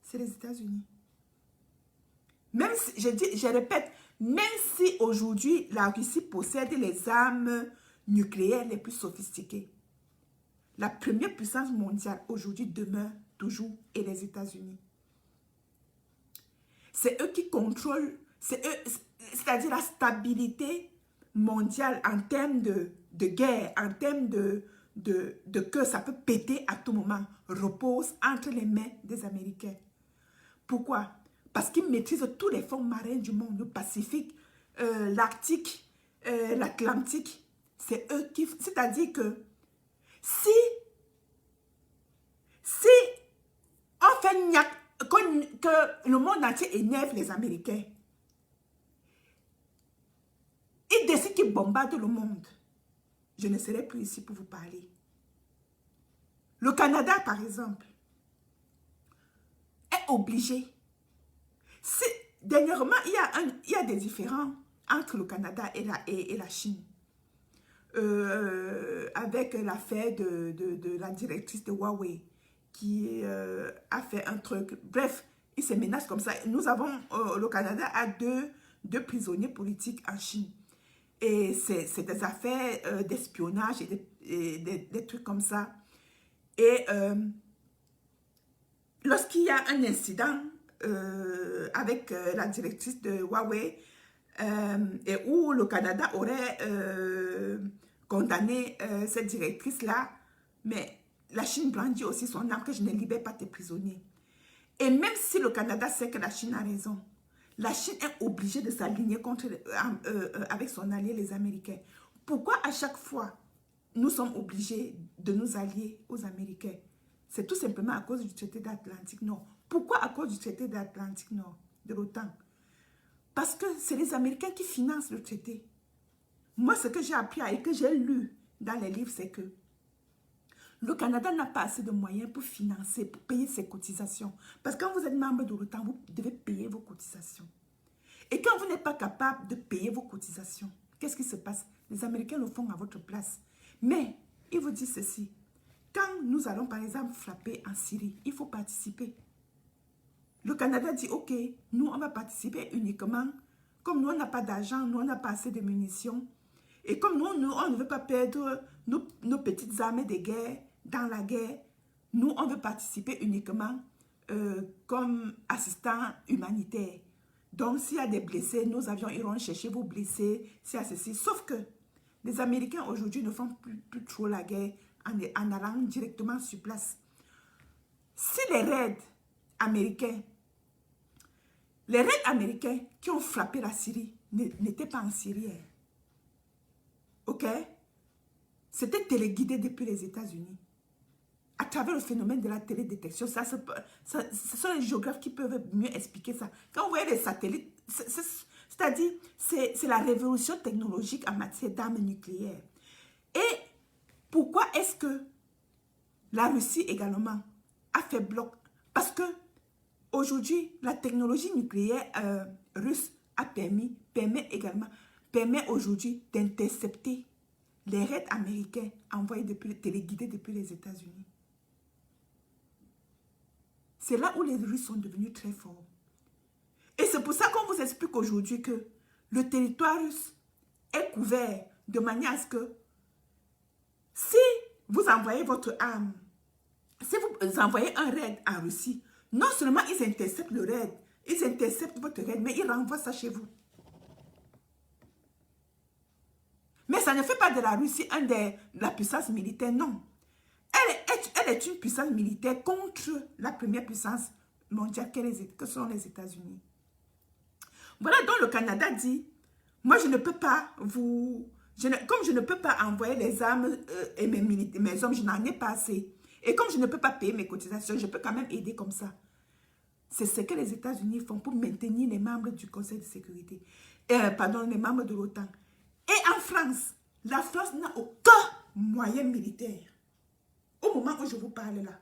c'est les États-Unis. Même si, je répète, même si aujourd'hui la Russie possède les armes nucléaires les plus sophistiquées, la première puissance mondiale aujourd'hui demeure toujours et les États-Unis. C'est eux qui contrôlent, c'est-à-dire la stabilité mondiale en termes de guerre, en termes de que ça peut péter à tout moment, repose entre les mains des Américains. Pourquoi? Parce qu'ils maîtrisent tous les fonds marins du monde, le Pacifique, l'Arctique, l'Atlantique. C'est eux qui... C'est-à-dire que si on fait que le monde entier énerve les Américains, ils décident qu'ils bombardent le monde. Je ne serai plus ici pour vous parler. Le Canada, par exemple, est obligé. Dernièrement, il y a des différends entre le Canada et la Chine. Avec l'affaire de la directrice de Huawei qui a fait un truc. Bref, il se menace comme ça. Nous avons, le Canada a deux prisonniers politiques en Chine. Et c'est des affaires d'espionnage et des trucs comme ça. Et lorsqu'il y a un incident avec la directrice de Huawei et où le Canada aurait condamné cette directrice-là, mais la Chine brandit aussi son arme que je ne libère pas tes prisonniers. Et même si le Canada sait que la Chine a raison, la Chine est obligée de s'aligner avec son allié, les Américains. Pourquoi à chaque fois, nous sommes obligés de nous allier aux Américains? C'est tout simplement à cause du traité d'Atlantique Nord. Pourquoi à cause du traité d'Atlantique Nord, de l'OTAN? Parce que c'est les Américains qui financent le traité. Moi, ce que j'ai appris et que j'ai lu dans les livres, c'est que le Canada n'a pas assez de moyens pour financer, pour payer ses cotisations. Parce que quand vous êtes membre de l'OTAN, vous devez payer vos cotisations. Et quand vous n'êtes pas capable de payer vos cotisations, qu'est-ce qui se passe? Les Américains le font à votre place. Mais, il vous dit ceci. Quand nous allons, par exemple, frapper en Syrie, il faut participer. Le Canada dit, OK, nous, on va participer uniquement. Comme nous, on n'a pas d'argent, nous, on n'a pas assez de munitions. Et comme nous, on ne veut pas perdre nos petites armées de guerre dans la guerre, nous, on veut participer uniquement comme assistants humanitaires. Donc, s'il y a des blessés, nos avions iront chercher vos blessés, s'il y a ceci. Sauf que les Américains, aujourd'hui, ne font plus trop la guerre en allant directement sur place. Si les raids américains qui ont frappé la Syrie n'étaient pas en Syrie, ok, c'était téléguidé depuis les États-Unis. À travers le phénomène de la télédétection, ce sont les géographes qui peuvent mieux expliquer ça. Quand vous voyez les satellites, c'est-à-dire, c'est la révolution technologique en matière d'armes nucléaires. Et pourquoi est-ce que la Russie également a fait bloc? Parce que aujourd'hui, la technologie nucléaire russe permet aujourd'hui d'intercepter les raids américains envoyés téléguidés depuis les États-Unis. C'est là où les Russes sont devenus très forts. Et c'est pour ça qu'on vous explique aujourd'hui que le territoire russe est couvert de manière à ce que si vous envoyez votre arme, si vous envoyez un raid en Russie, non seulement ils interceptent le raid, ils interceptent votre raid, mais ils renvoient ça chez vous. Mais ça ne fait pas de la Russie la puissance militaire, non. Elle est une puissance militaire contre la première puissance mondiale que sont les États-Unis. Voilà donc le Canada dit, moi je ne peux pas comme je ne peux pas envoyer les armes et mes hommes, je n'en ai pas assez. Et comme je ne peux pas payer mes cotisations, je peux quand même aider comme ça. C'est ce que les États-Unis font pour maintenir les membres du Conseil de sécurité. Les membres de l'OTAN. Et en France, la France n'a aucun moyen militaire. Au moment où je vous parle là.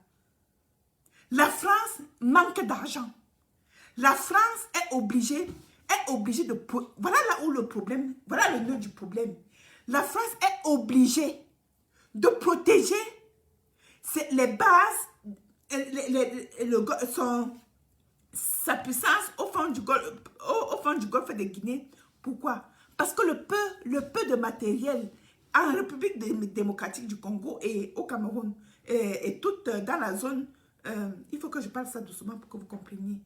La France manque d'argent. La France est obligée de... Voilà là où le problème, voilà le nœud du problème. La France est obligée de protéger les bases, sa puissance au fond du golfe de Guinée. Pourquoi? Parce que le peu de matériel en République démocratique du Congo et au Cameroun et tout dans la zone, il faut que je parle ça doucement pour que vous compreniez.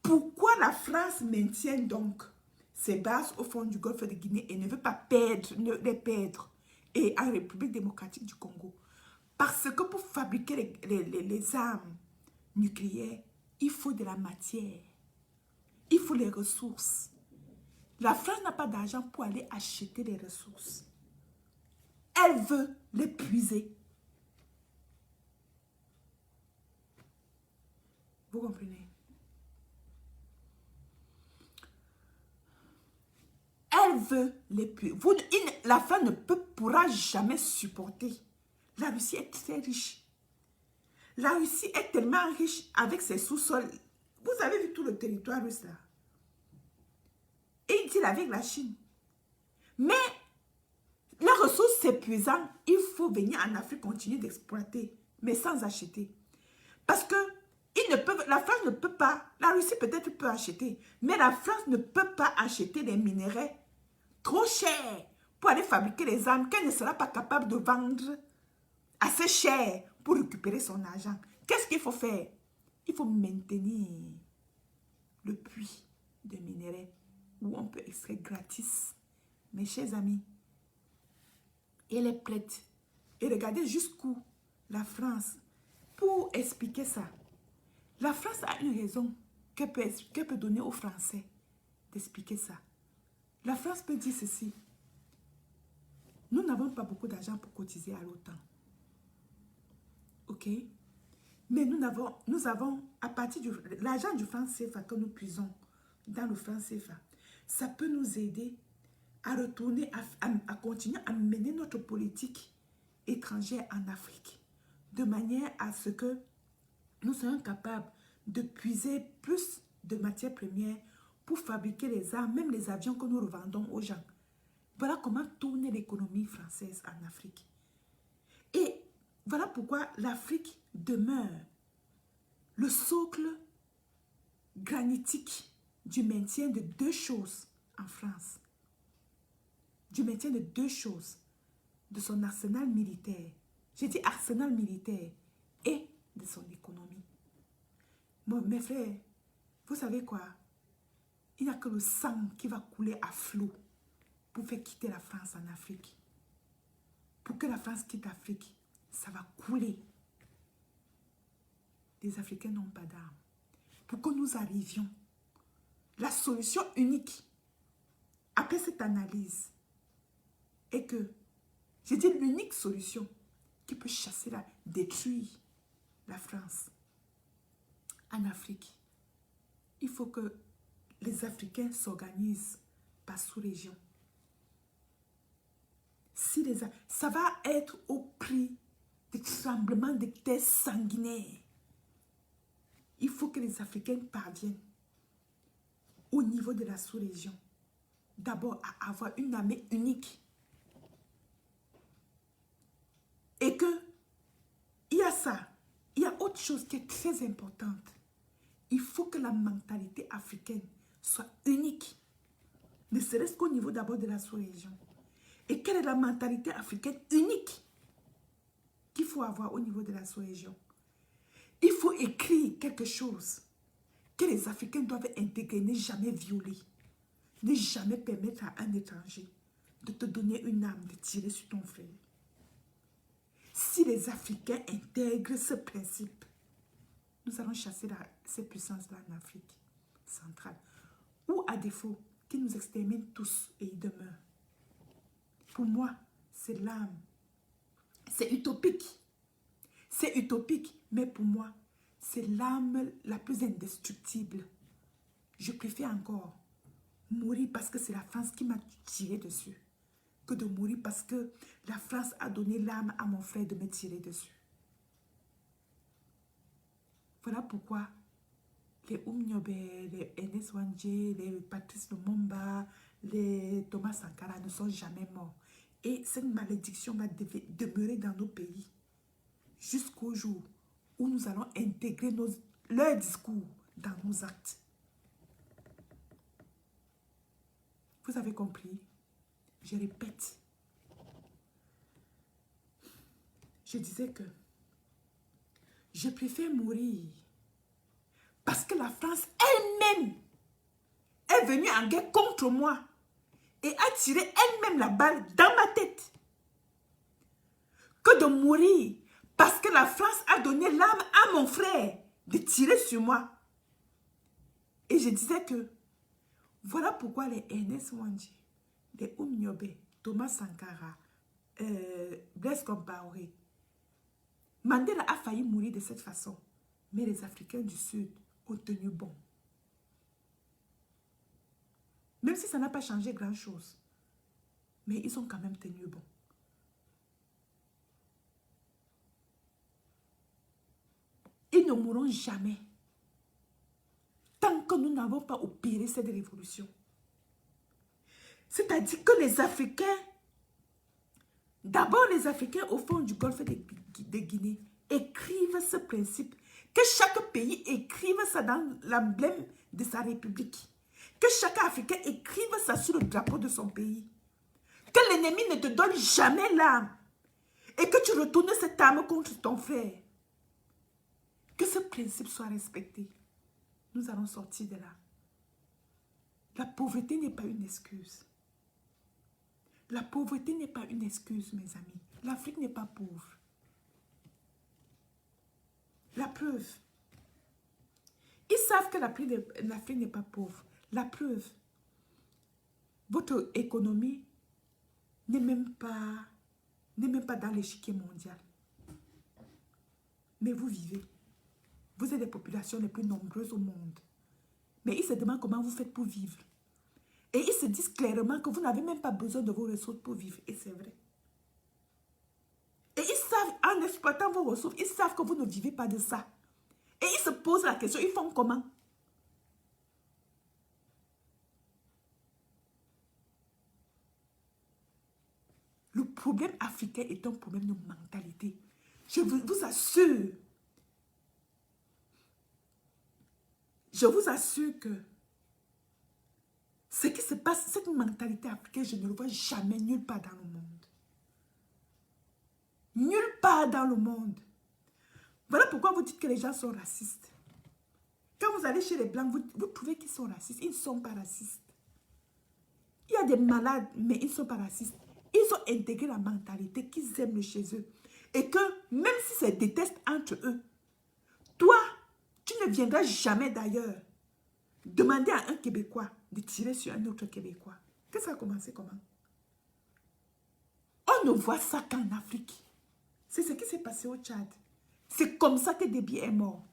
Pourquoi la France maintient donc ses bases au fond du golfe de Guinée et ne veut pas les perdre et en République démocratique du Congo? Parce que pour fabriquer les armes nucléaires, il faut de la matière, il faut les ressources. La France n'a pas d'argent pour aller acheter les ressources. Elle veut les puiser. Vous comprenez? Elle veut les puiser. La France ne pourra jamais supporter. La Russie est très riche. La Russie est tellement riche avec ses sous-sols. Vous avez vu tout le territoire russe là. Et il deal avec la Chine. Mais les ressources s'épuisant, il faut venir en Afrique continuer d'exploiter, mais sans acheter. Parce que la France ne peut pas, la Russie peut-être peut acheter, mais la France ne peut pas acheter des minéraux trop chers pour aller fabriquer les armes qu'elle ne sera pas capable de vendre assez cher pour récupérer son argent. Qu'est-ce qu'il faut faire? Il faut maintenir le puits de minéraux où on peut extraire gratis. Mes chers amis, elle est prête. Et regardez jusqu'où la France, pour expliquer ça, la France a une raison qu'elle peut donner aux Français d'expliquer ça. La France peut dire ceci. Nous n'avons pas beaucoup d'argent pour cotiser à l'OTAN. Ok? Mais nous avons à partir de l'argent du franc CFA que nous puisons dans le franc CFA, ça peut nous aider à retourner, à continuer à mener notre politique étrangère en Afrique, de manière à ce que nous soyons capables de puiser plus de matières premières pour fabriquer les armes, même les avions que nous revendons aux gens. Voilà comment tourner l'économie française en Afrique. Et voilà pourquoi l'Afrique demeure le socle granitique du maintien de deux choses en France. Du maintien de deux choses. De son arsenal militaire. J'ai dit arsenal militaire et de son économie. Bon, mes frères, vous savez quoi? Il n'y a que le sang qui va couler à flot pour faire quitter la France en Afrique. Pour que la France quitte l'Afrique, ça va couler. Les Africains n'ont pas d'armes. Pour que nous arrivions, la solution unique, après cette analyse, est que, j'ai dit l'unique solution qui peut chasser, détruire la France en Afrique, il faut que les Africains s'organisent par sous-région. Ça va être au prix des tremblements de terre sanguinaires. Il faut que les Africains parviennent au niveau de la sous-région. D'abord à avoir une armée unique. Et que, il y a ça, il y a autre chose qui est très importante. Il faut que la mentalité africaine soit unique. Ne serait-ce qu'au niveau d'abord de la sous-région. Et quelle est la mentalité africaine unique qu'il faut avoir au niveau de la sous-région? Il faut écrire quelque chose que les Africains doivent intégrer, ne jamais violer, ne jamais permettre à un étranger de te donner une arme, de tirer sur ton frère. Si les Africains intègrent ce principe, nous allons chasser ces puissances-là en Afrique centrale. Ou à défaut, qu'ils nous exterminent tous et ils demeurent. Pour moi, c'est l'âme. C'est utopique. C'est utopique, mais pour moi, c'est l'âme la plus indestructible. Je préfère encore mourir parce que c'est la France qui m'a tiré dessus, que de mourir parce que la France a donné l'âme à mon frère de me tirer dessus. Voilà pourquoi les Oumniobe, les Ernest Wandje, les Patrice Lumumba, les Thomas Sankara ne sont jamais morts. Et cette malédiction va demeurer dans nos pays jusqu'au jour où nous allons intégrer leur discours dans nos actes. Vous avez compris? Je répète. Je disais que je préfère mourir parce que la France elle-même est venue en guerre contre moi et a tiré elle-même la balle dans ma tête que de mourir parce que la France a donné l'arme à mon frère de tirer sur moi. Et je disais que voilà pourquoi les Ernest Wandje, les Oumniobe, Thomas Sankara, Blaise Compaoré, Mandela a failli mourir de cette façon. Mais les Africains du Sud ont tenu bon. Même si ça n'a pas changé grand-chose. Mais ils ont quand même tenu bon. Ils ne mourront jamais. Tant que nous n'avons pas opéré cette révolution. C'est-à-dire que les Africains, d'abord les Africains au fond du golfe de Guinée, écrivent ce principe. Que chaque pays écrive ça dans l'emblème de sa république. Que chaque Africain écrive ça sur le drapeau de son pays. Que l'ennemi ne te donne jamais l'arme. Et que tu retournes cette arme contre ton frère. Que ce principe soit respecté. Nous allons sortir de là. La pauvreté n'est pas une excuse. La pauvreté n'est pas une excuse, mes amis. L'Afrique n'est pas pauvre. La preuve. Ils savent que l'Afrique n'est pas pauvre. La preuve. Votre économie n'est même pas dans l'échiquier mondial. Mais vous vivez. Vous êtes les populations les plus nombreuses au monde. Mais ils se demandent comment vous faites pour vivre. Et ils se disent clairement que vous n'avez même pas besoin de vos ressources pour vivre. Et c'est vrai. Et ils savent, en exploitant vos ressources, ils savent que vous ne vivez pas de ça. Et ils se posent la question, ils font comment? Le problème africain est un problème de mentalité. Je vous assure. Je vous assure que ce qui se passe, cette mentalité africaine, je ne le vois jamais nulle part dans le monde. Nulle part dans le monde. Voilà pourquoi vous dites que les gens sont racistes. Quand vous allez chez les Blancs, vous trouvez qu'ils sont racistes. Ils ne sont pas racistes. Il y a des malades, mais ils ne sont pas racistes. Ils ont intégré la mentalité qu'ils aiment chez eux. Et que même si ça déteste entre eux, toi, tu ne viendras jamais d'ailleurs demander à un Québécois de tirer sur un autre Québécois. Que ça a commencé comment? ne voit ça qu'en Afrique. C'est ce qui s'est passé au Tchad. C'est comme ça que Déby est mort.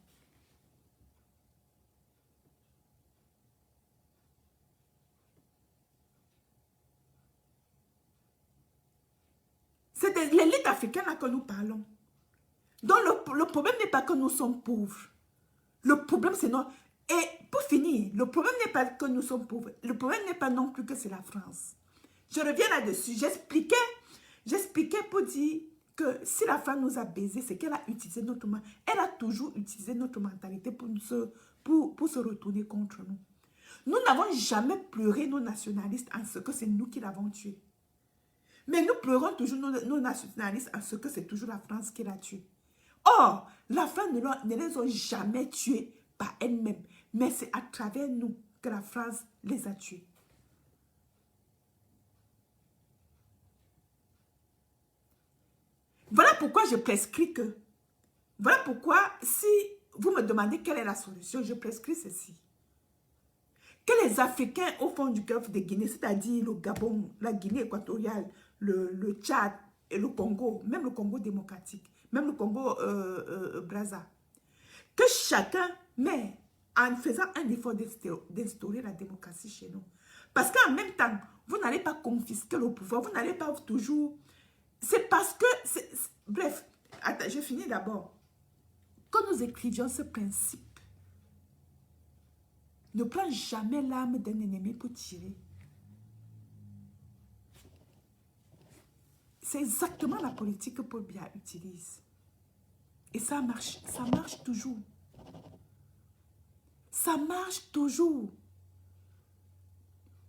C'est de l'élite africaine là que nous parlons. Donc le problème n'est pas que nous sommes pauvres. Le problème c'est non. Et pour finir, le problème n'est pas que nous sommes pauvres. Le problème n'est pas non plus que c'est la France. Je reviens là-dessus. J'expliquais pour dire que si la France nous a baisés, c'est qu'elle a utilisé notre mentalité. Elle a toujours utilisé notre mentalité pour se retourner contre nous. Nous n'avons jamais pleuré nos nationalistes en ce que c'est nous qui l'avons tué. Mais nous pleurons toujours nos nationalistes en ce que c'est toujours la France qui l'a tué. Or, la France ne les a jamais tués par elle-même. Mais c'est à travers nous que la France les a tués. Voilà pourquoi je prescris que... Voilà pourquoi, si vous me demandez quelle est la solution, je prescris ceci. Que les Africains au fond du golfe de Guinée, c'est-à-dire le Gabon, la Guinée équatoriale, le Tchad et le Congo, même le Congo démocratique, même le Congo Brazza, que chacun met en faisant un effort d'instaurer la démocratie chez nous. Parce qu'en même temps, vous n'allez pas confisquer le pouvoir, vous n'allez pas toujours... C'est parce que... Bref, attends, je finis d'abord. Quand nous écrivions ce principe, ne prends jamais l'arme d'un ennemi pour tirer. C'est exactement la politique que Paul Biya utilise. Et ça marche toujours. Ça marche toujours.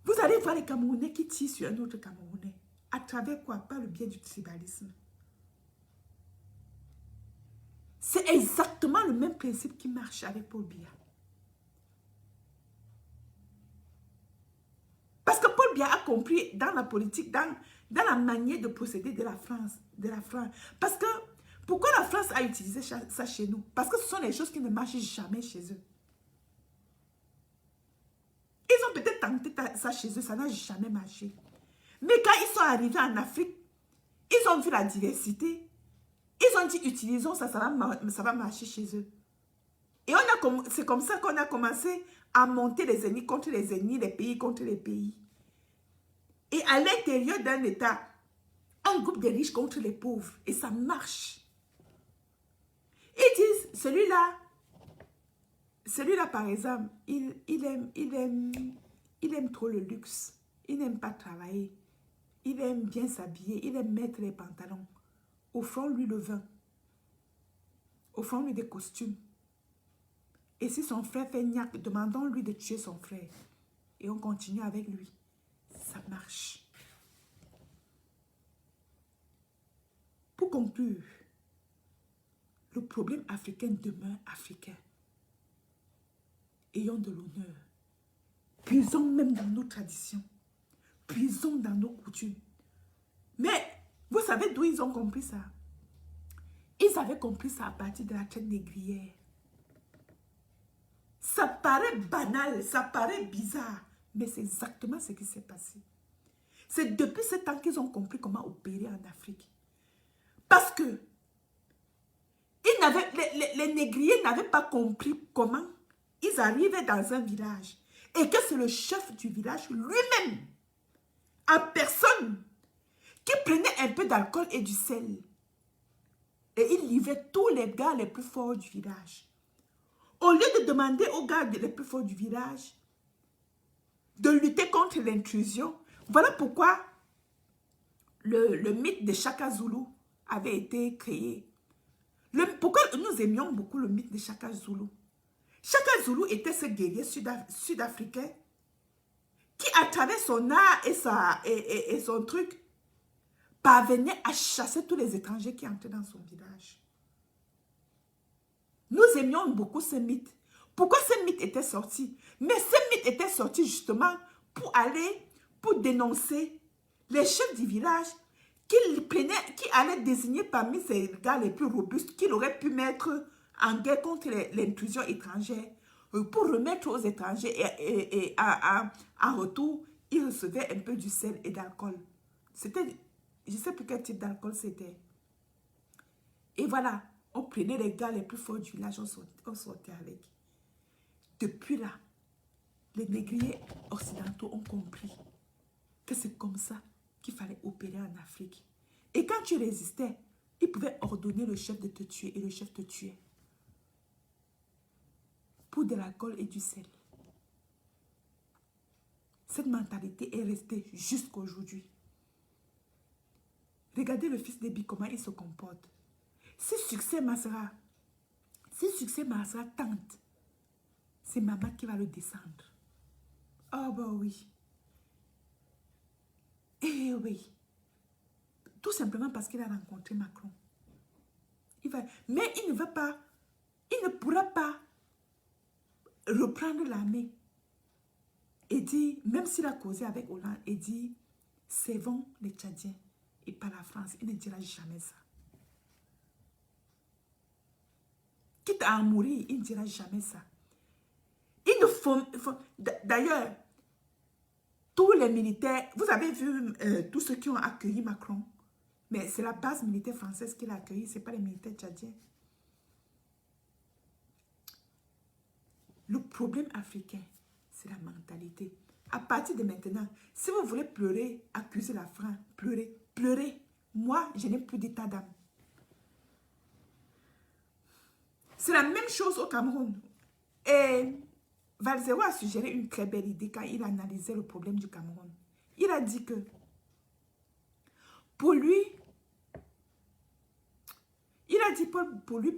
Vous allez voir les Camerounais qui tirent sur un autre Camerounais. À travers quoi? Par le biais du tribalisme. C'est exactement le même principe qui marche avec Paul Biya. Parce que Paul Biya a compris dans la politique, dans la manière de procéder de la France. Parce que, pourquoi la France a utilisé ça chez nous? Parce que ce sont les choses qui ne marchent jamais chez eux. Ils ont peut-être tenté ça chez eux, ça n'a jamais marché. Mais quand ils sont arrivés en Afrique, ils ont vu la diversité. Ils ont dit, utilisons ça, ça va marcher chez eux. Et c'est comme ça qu'on a commencé à monter les ennemis contre les ennemis, les pays contre les pays. Et à l'intérieur d'un État, un groupe de riches contre les pauvres. Et ça marche. Ils disent, celui-là, par exemple, il aime trop le luxe. Il n'aime pas travailler. Il aime bien s'habiller. Il aime mettre les pantalons. Offrons-lui le vin. Offrons-lui des costumes. Et si son frère fait gnac, demandons-lui de tuer son frère. Et on continue avec lui. Ça marche. Pour conclure, le problème africain demeure africain. Ayons de l'honneur. Puisons même dans nos traditions. Puisons dans nos coutumes. Mais, vous savez d'où ils ont compris ça? Ils avaient compris ça à partir de la traite négrière. Ça paraît banal, ça paraît bizarre, mais c'est exactement ce qui s'est passé. C'est depuis ce temps qu'ils ont compris comment opérer en Afrique. Parce que les négriers n'avaient pas compris comment ils arrivaient dans un village et que c'est le chef du village lui-même, en personne, qui prenait un peu d'alcool et du sel. Et il livrait tous les gars les plus forts du village. Au lieu de demander aux gars les plus forts du village de lutter contre l'intrusion, voilà pourquoi le mythe de Shaka Zulu avait été créé. Pourquoi nous aimions beaucoup le mythe de Shaka Zulu? Shaka Zulu était ce guerrier sud-africain qui, à travers son art et son truc, parvenait à chasser tous les étrangers qui entraient dans son village. Nous aimions beaucoup ce mythe. Pourquoi ce mythe était sorti? Mais ce mythe était sorti justement pour dénoncer les chefs du village qui allaient désigner parmi ces gars les plus robustes qu'il aurait pu mettre en guerre contre l'intrusion étrangère pour remettre aux étrangers et en retour, ils recevaient un peu du sel et d'alcool. C'était Je ne sais plus quel type d'alcool c'était. Et voilà, on prenait les gars les plus forts du village, on sortait avec. Depuis là, les négriers occidentaux ont compris que c'est comme ça qu'il fallait opérer en Afrique. Et quand tu résistais, ils pouvaient ordonner le chef de te tuer et le chef te tuait. Pour de l'alcool et du sel. Cette mentalité est restée jusqu'à aujourd'hui. Regardez le fils d'Ebi, comment il se comporte. Si succès Masra tente, c'est maman qui va le descendre. Oh bah oui. Eh oui. Tout simplement parce qu'il a rencontré Macron. Mais il ne pourra pas reprendre l'armée et dire, même s'il a causé avec Hollande, et dire, servons les Tchadiens et pas la France. Il ne dira jamais ça. Quitte à en mourir, il ne dira jamais ça. D'ailleurs, tous les militaires, vous avez vu tous ceux qui ont accueilli Macron, mais c'est la base militaire française qui l'a accueilli, ce n'est pas les militaires tchadiens. Le problème africain, c'est la mentalité. À partir de maintenant, si vous voulez pleurer, accuser la France, pleurez, pleurez. Moi, je n'ai plus d'état d'âme. C'est la même chose au Cameroun. Et Valzero a suggéré une très belle idée quand il analysait le problème du Cameroun. Il a dit que pour lui,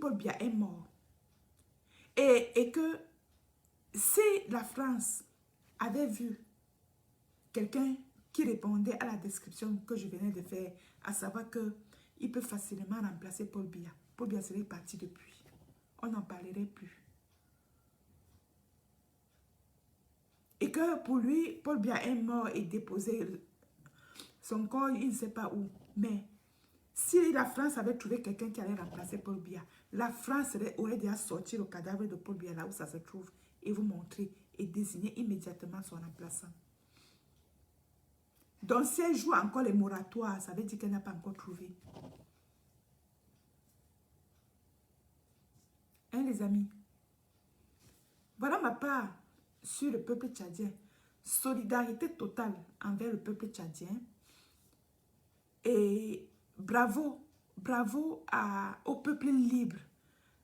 Paul Biya est mort. Et que si la France avait vu quelqu'un qui répondait à la description que je venais de faire, à savoir qu'il peut facilement remplacer Paul Biya serait parti depuis. On n'en parlerait plus. Et que pour lui, Paul Biya est mort et déposé son corps, il ne sait pas où. Mais si la France avait trouvé quelqu'un qui allait remplacer Paul Biya, la France aurait déjà sorti le cadavre de Paul Biya là où ça se trouve et vous montrer et désigner immédiatement son remplaçant. Donc si elle joue encore les moratoires, ça veut dire qu'elle n'a pas encore trouvé. Hein les amis? Voilà ma part sur le peuple tchadien. Solidarité totale envers le peuple tchadien. Et bravo au peuple libre.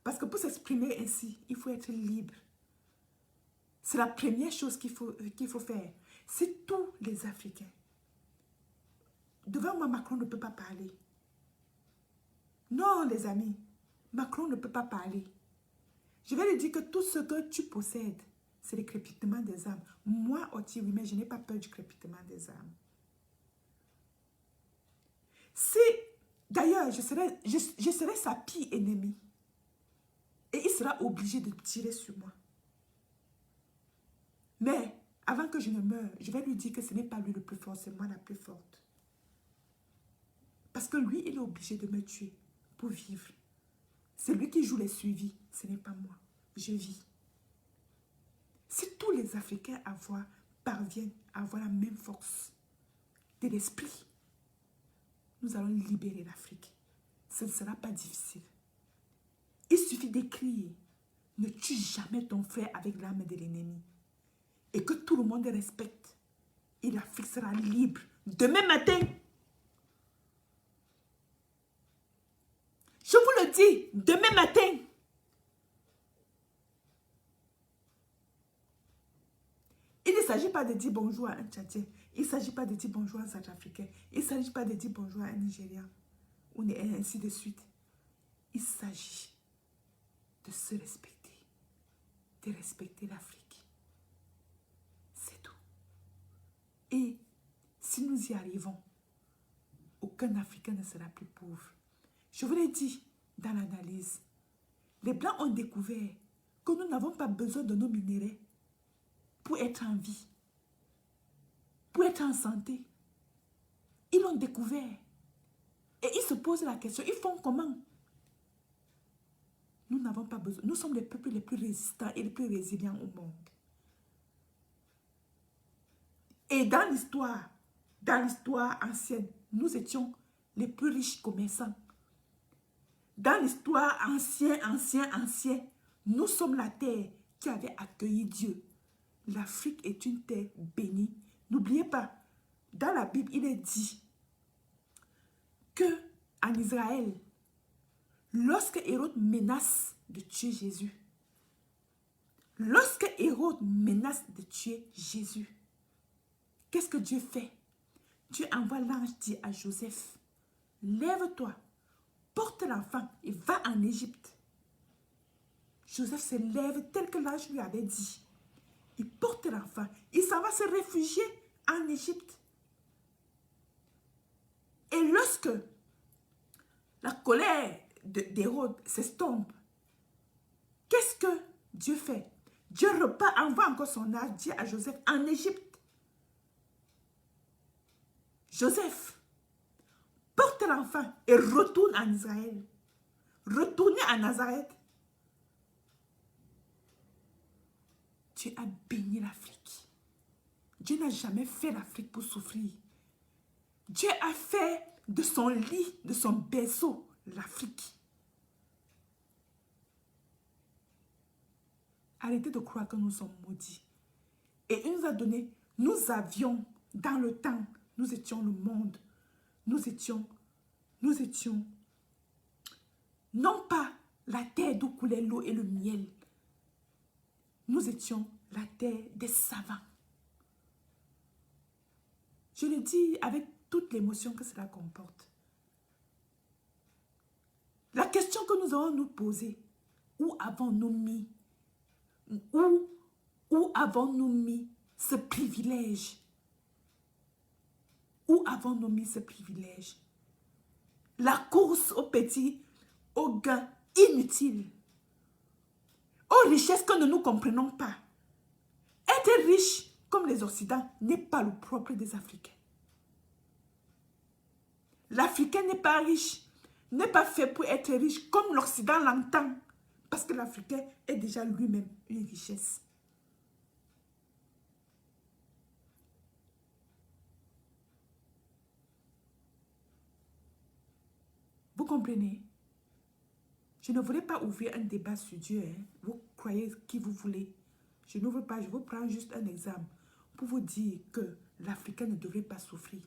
Parce que pour s'exprimer ainsi, il faut être libre. C'est la première chose qu'il faut faire. C'est tous les Africains. Devant moi, Macron ne peut pas parler. Non, les amis. Macron ne peut pas parler. Je vais lui dire que tout ce que tu possèdes, c'est le crépitement des âmes. Moi, Oti, oui, mais je n'ai pas peur du crépitement des âmes. Si, d'ailleurs, je serais sa pire ennemie, et il sera obligé de tirer sur moi. Mais, avant que je ne meure, je vais lui dire que ce n'est pas lui le plus fort, c'est moi la plus forte. Parce que lui, il est obligé de me tuer pour vivre. C'est lui qui joue les suivis, ce n'est pas moi. Je vis. Si tous les Africains parviennent à avoir la même force de l'esprit, nous allons libérer l'Afrique. Ce ne sera pas difficile. Il suffit d'écrire. Ne tue jamais ton frère avec l'arme de l'ennemi. Et que tout le monde respecte. Et l'Afrique sera libre. Demain matin. Je vous le dis, demain matin. Il ne s'agit pas de dire bonjour à un Tchadien. Il ne s'agit pas de dire bonjour à un Centrafricain. Il ne s'agit pas de dire bonjour à un Nigérian. Ou ainsi de suite. Il s'agit de se respecter. De respecter l'Afrique. C'est tout. Et si nous y arrivons, aucun Africain ne sera plus pauvre. Je vous l'ai dit dans l'analyse. Les Blancs ont découvert que nous n'avons pas besoin de nos minéraux pour être en vie, pour être en santé. Ils l'ont découvert. Et ils se posent la question, ils font comment? Nous n'avons pas besoin. Nous sommes les peuples les plus résistants et les plus résilients au monde. Et dans l'histoire ancienne, nous étions les plus riches commerçants. Dans l'histoire ancienne, nous sommes la terre qui avait accueilli Dieu. L'Afrique est une terre bénie. N'oubliez pas, dans la Bible, il est dit que en Israël, lorsque Hérode menace de tuer Jésus, qu'est-ce que Dieu fait? Dieu envoie l'ange, dit à Joseph, lève-toi, porte l'enfant et va en Égypte. Joseph se lève tel que l'ange lui avait dit. Il porte l'enfant, il s'en va se réfugier en Égypte. Et lorsque la colère d'Hérode s'estompe, qu'est-ce que Dieu fait? Dieu repart, envoie encore son ange, dit à Joseph, en Égypte. Joseph, porte l'enfant et retourne en Israël. Retournez à Nazareth. Dieu a béni l'Afrique. Dieu n'a jamais fait l'Afrique pour souffrir. Dieu a fait de son lit, de son berceau, l'Afrique. Arrêtez de croire que nous sommes maudits. Et il nous a donné, nous avions dans le temps, nous étions le monde. Nous étions non pas la terre d'où coulait l'eau et le miel. Nous étions la terre des savants. Je le dis avec toute l'émotion que cela comporte. La question que nous allons nous poser, où avons-nous mis ce privilège? Où avons-nous mis ce privilège? La course aux gains inutiles, aux richesses que nous ne comprenons pas. Être riche comme les Occidentaux n'est pas le propre des Africains. L'Africain n'est pas riche, n'est pas fait pour être riche comme l'Occident l'entend. Parce que l'Africain est déjà lui-même une richesse. Vous comprenez? Je ne voulais pas ouvrir un débat sur Dieu. Hein. Vous croyez qui vous voulez. Je n'ouvre pas, je vous prends juste un exemple pour vous dire que l'Africain ne devrait pas souffrir.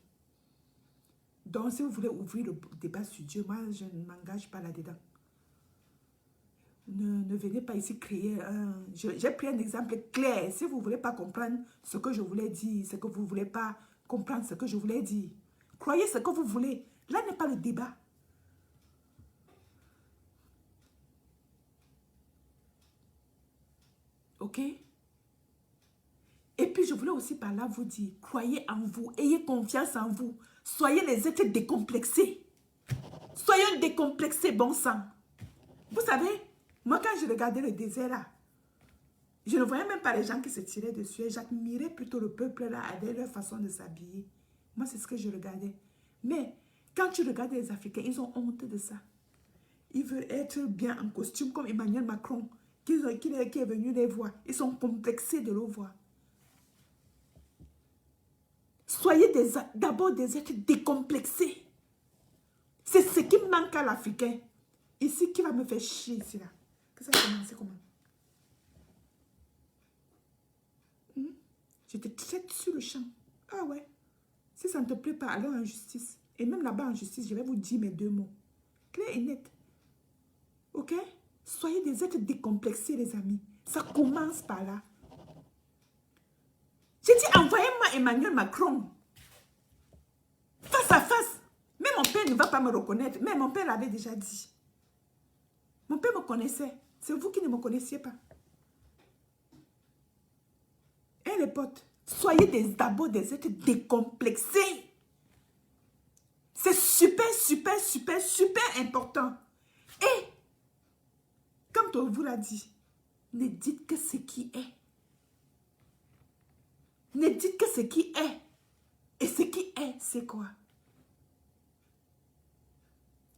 Donc, si vous voulez ouvrir le débat sur Dieu, moi, je ne m'engage pas là-dedans. Ne venez pas ici créer un... J'ai pris un exemple clair. Si vous ne voulez pas comprendre ce que je voulais dire, c'est que vous ne voulez pas comprendre ce que je voulais dire. Croyez ce que vous voulez. Là n'est pas le débat. Ok? Et puis, je voulais aussi par là vous dire, croyez en vous, ayez confiance en vous. Soyez les êtres décomplexés. Soyons décomplexés, bon sang. Vous savez, moi, quand je regardais le désert là, je ne voyais même pas les gens qui se tiraient dessus. J'admirais plutôt le peuple là avec leur façon de s'habiller. Moi, c'est ce que je regardais. Mais quand tu regardes les Africains, ils ont honte de ça. Ils veulent être bien en costume comme Emmanuel Macron, qui est venu les voir. Ils sont complexés de le voir. Soyez d'abord des êtres décomplexés. C'est ce qui manque à l'Africain. Ici, qui va me faire chier ici là? Que ça a commencé comment? Je te traite sur le champ. Ah ouais. Si ça ne te plaît pas, allons en justice. Et même là-bas en justice, je vais vous dire mes deux mots. Clair et net. Ok? Soyez des êtres décomplexés, les amis. Ça commence par là. J'ai dit, envoyez-moi Emmanuel Macron. Face à face. Mais mon père ne va pas me reconnaître. Mais mon père l'avait déjà dit. Mon père me connaissait. C'est vous qui ne me connaissiez pas. Et les potes, soyez d'abord des êtres décomplexés. C'est super, super, super, super important. Et, comme on vous l'a dit, ne dites que ce qui est. Ne dites que ce qui est. Et ce qui est, c'est quoi?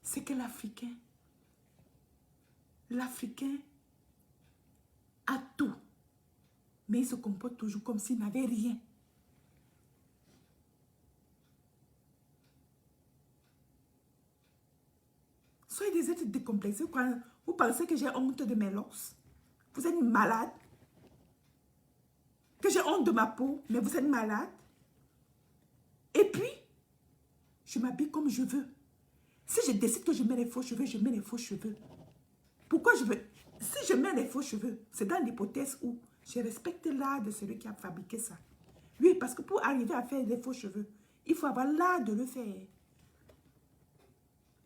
C'est que l'Africain a tout. Mais il se comporte toujours comme s'il n'avait rien. Soyez des êtres décomplexés. Vous pensez que j'ai honte de mes locks? Vous êtes malade. Que j'ai honte de ma peau, mais vous êtes malade. Et puis, je m'habille comme je veux. Si je décide que je mets les faux cheveux, je mets les faux cheveux. Pourquoi je veux? Si je mets les faux cheveux, c'est dans l'hypothèse où je respecte l'art de celui qui a fabriqué ça. Oui, parce que pour arriver à faire les faux cheveux, il faut avoir l'art de le faire.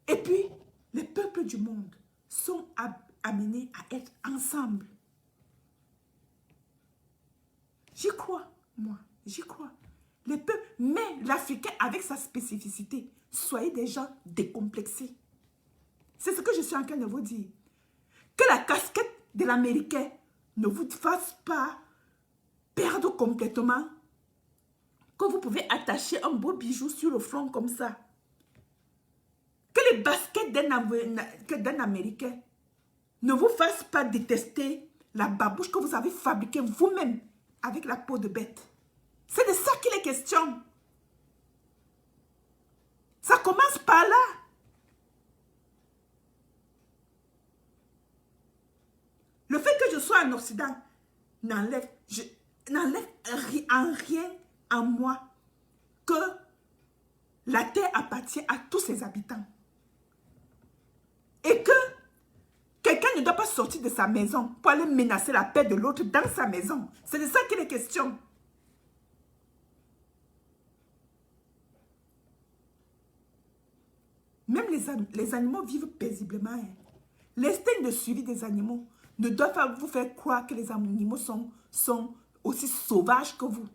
Et puis, les peuples du monde sont amenés à être ensemble. J'y crois, moi, j'y crois. Les peuples, mais l'Africain avec sa spécificité, soyez des gens décomplexés. C'est ce que je suis en train de vous dire. Que la casquette de l'Américain ne vous fasse pas perdre complètement. Que vous pouvez attacher un beau bijou sur le front comme ça. Que les baskets d'un Américain ne vous fassent pas détester la babouche que vous avez fabriquée vous-même avec la peau de bête. C'est de ça qu'il est question. Ça commence par là. Le fait que je sois en Occident n'enlève en rien en moi que la terre appartient à tous ses habitants. Et que quelqu'un ne doit pas sortir de sa maison pour aller menacer la paix de l'autre dans sa maison. C'est de ça qu'il est question. Même les animaux vivent paisiblement. Hein. L'instinct de suivi des animaux ne doit pas vous faire croire que les animaux sont aussi sauvages que vous.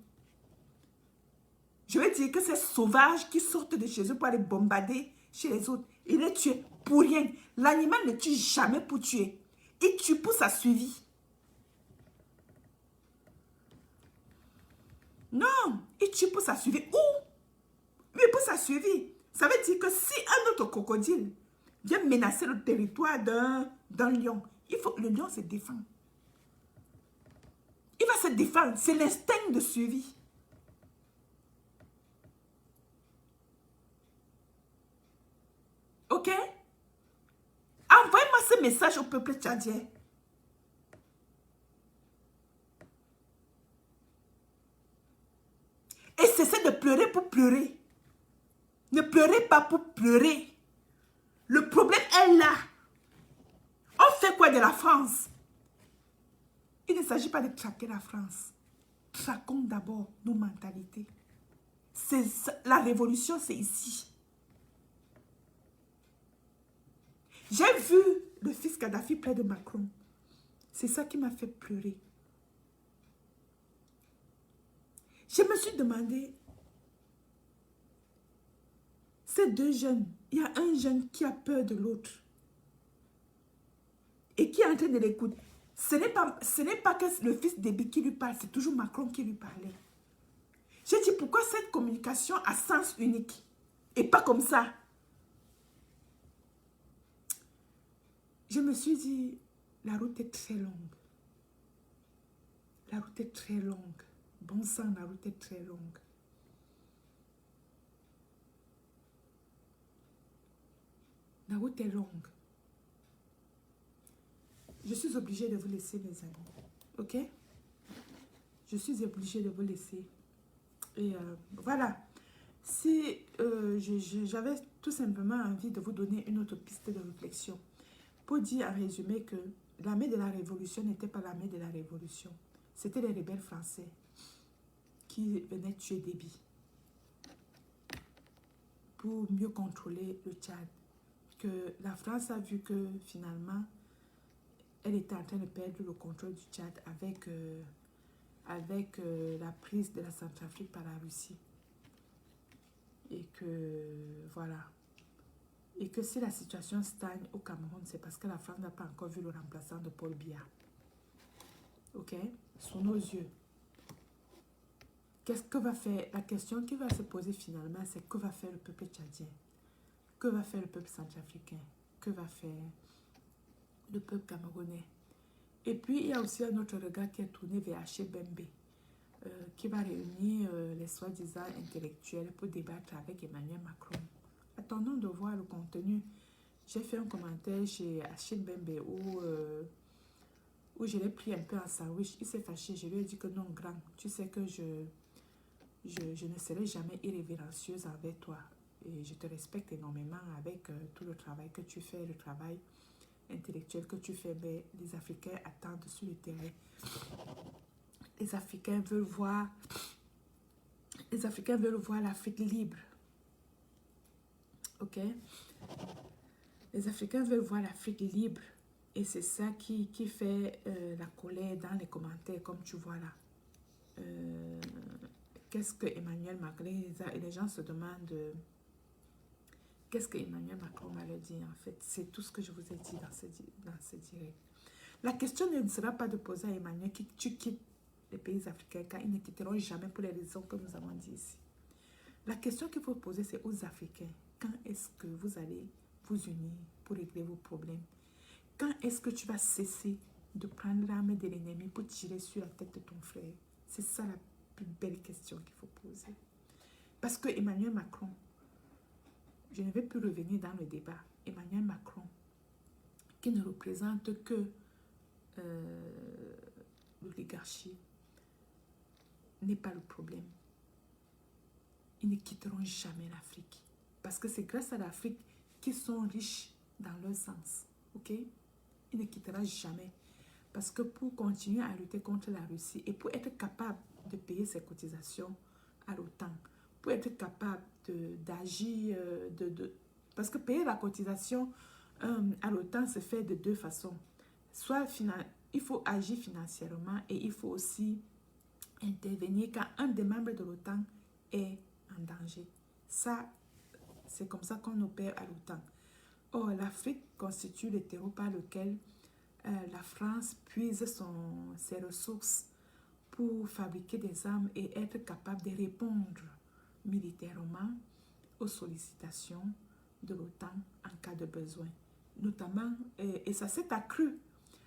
Je veux dire que ces sauvages qui sortent de chez eux pour aller bombarder chez les autres, ils les tuent pour rien. L'animal ne tue jamais pour tuer. Il tue pour sa suivi. Non, il tue pour sa suivi. Ou, oui, pour sa suivi. Ça veut dire que si un autre crocodile vient menacer le territoire d'un lion, il faut que le lion se défende. Il va se défendre. C'est l'instinct de suivi. Ok? Envoyez-moi ce message au peuple tchadien. Et cessez de pleurer pour pleurer. Ne pleurez pas pour pleurer. Le problème est là. On fait quoi de la France? Il ne s'agit pas de traquer la France. Traquons d'abord nos mentalités. La révolution, c'est ici. J'ai vu le fils Kadhafi près de Macron. C'est ça qui m'a fait pleurer. Je me suis demandé, ces deux jeunes, il y a un jeune qui a peur de l'autre et qui est en train de l'écouter. Ce n'est pas que le fils d'Ebi qui lui parle, c'est toujours Macron qui lui parlait. J'ai dit, pourquoi cette communication a sens unique et pas comme ça? Je me suis dit, la route est très longue. La route est très longue. Bon sang, la route est très longue. La route est longue. Je suis obligée de vous laisser, mes amis. Ok? Je suis obligée de vous laisser. Et voilà. Si j'avais tout simplement envie de vous donner une autre piste de réflexion. Pour dire en résumé que l'armée de la Révolution n'était pas l'armée de la Révolution. C'était les rebelles français qui venaient tuer Déby pour mieux contrôler le Tchad. Que la France a vu que finalement, elle était en train de perdre le contrôle du Tchad avec la prise de la Centrafrique par la Russie. Et que, voilà. Et que si la situation stagne au Cameroun, c'est parce que la France n'a pas encore vu le remplaçant de Paul Biya. Ok? Sous nos yeux. Qu'est-ce que va faire? La question qui va se poser finalement, c'est que va faire le peuple tchadien? Que va faire le peuple centrafricain? Que va faire le peuple camerounais? Et puis, il y a aussi un autre regard qui est tourné vers Haché Bembe, qui va réunir les soi-disant intellectuels pour débattre avec Emmanuel Macron. Attendons de voir le contenu J'ai fait un commentaire chez Achille Bembe où je l'ai pris un peu en sandwich. Il s'est fâché. Je lui ai dit que non, grand, tu sais que je ne serai jamais irrévérencieuse envers toi. Et je te respecte énormément avec tout le travail que tu fais, le travail intellectuel que tu fais. Mais les Africains attendent sur le terrain. Les Africains veulent voir l'Afrique libre. Ok? Les Africains veulent voir l'Afrique libre. Et c'est ça qui fait la colère dans les commentaires, comme tu vois là. Qu'est-ce que Emmanuel Macron, les gens se demandent, qu'est-ce que Emmanuel Macron va leur dire en fait. C'est tout ce que je vous ai dit dans ce direct. La question ne sera pas de poser à Emmanuel que tu quittes les pays africains, car ils ne quitteront jamais pour les raisons que nous avons dit ici. La question qu'il faut poser, c'est aux Africains. Quand est-ce que vous allez vous unir pour régler vos problèmes? Quand est-ce que tu vas cesser de prendre l'arme de l'ennemi pour tirer sur la tête de ton frère? C'est ça la plus belle question qu'il faut poser. Parce que Emmanuel Macron, je ne vais plus revenir dans le débat. Emmanuel Macron, qui ne représente que l'oligarchie, n'est pas le problème. Ils ne quitteront jamais l'Afrique. Parce que c'est grâce à l'Afrique qu'ils sont riches dans leur sens. Ok? Il ne quittera jamais. Parce que pour continuer à lutter contre la Russie et pour être capable de payer ses cotisations à l'OTAN, pour être capable d'agir, parce que payer la cotisation à l'OTAN se fait de deux façons. Soit il faut agir financièrement et il faut aussi intervenir quand un des membres de l'OTAN est en danger. Ça, c'est comme ça qu'on opère à l'OTAN. Or, l'Afrique constitue le terreau par lequel la France puise ses ressources pour fabriquer des armes et être capable de répondre militairement aux sollicitations de l'OTAN en cas de besoin. Notamment, et ça s'est accru.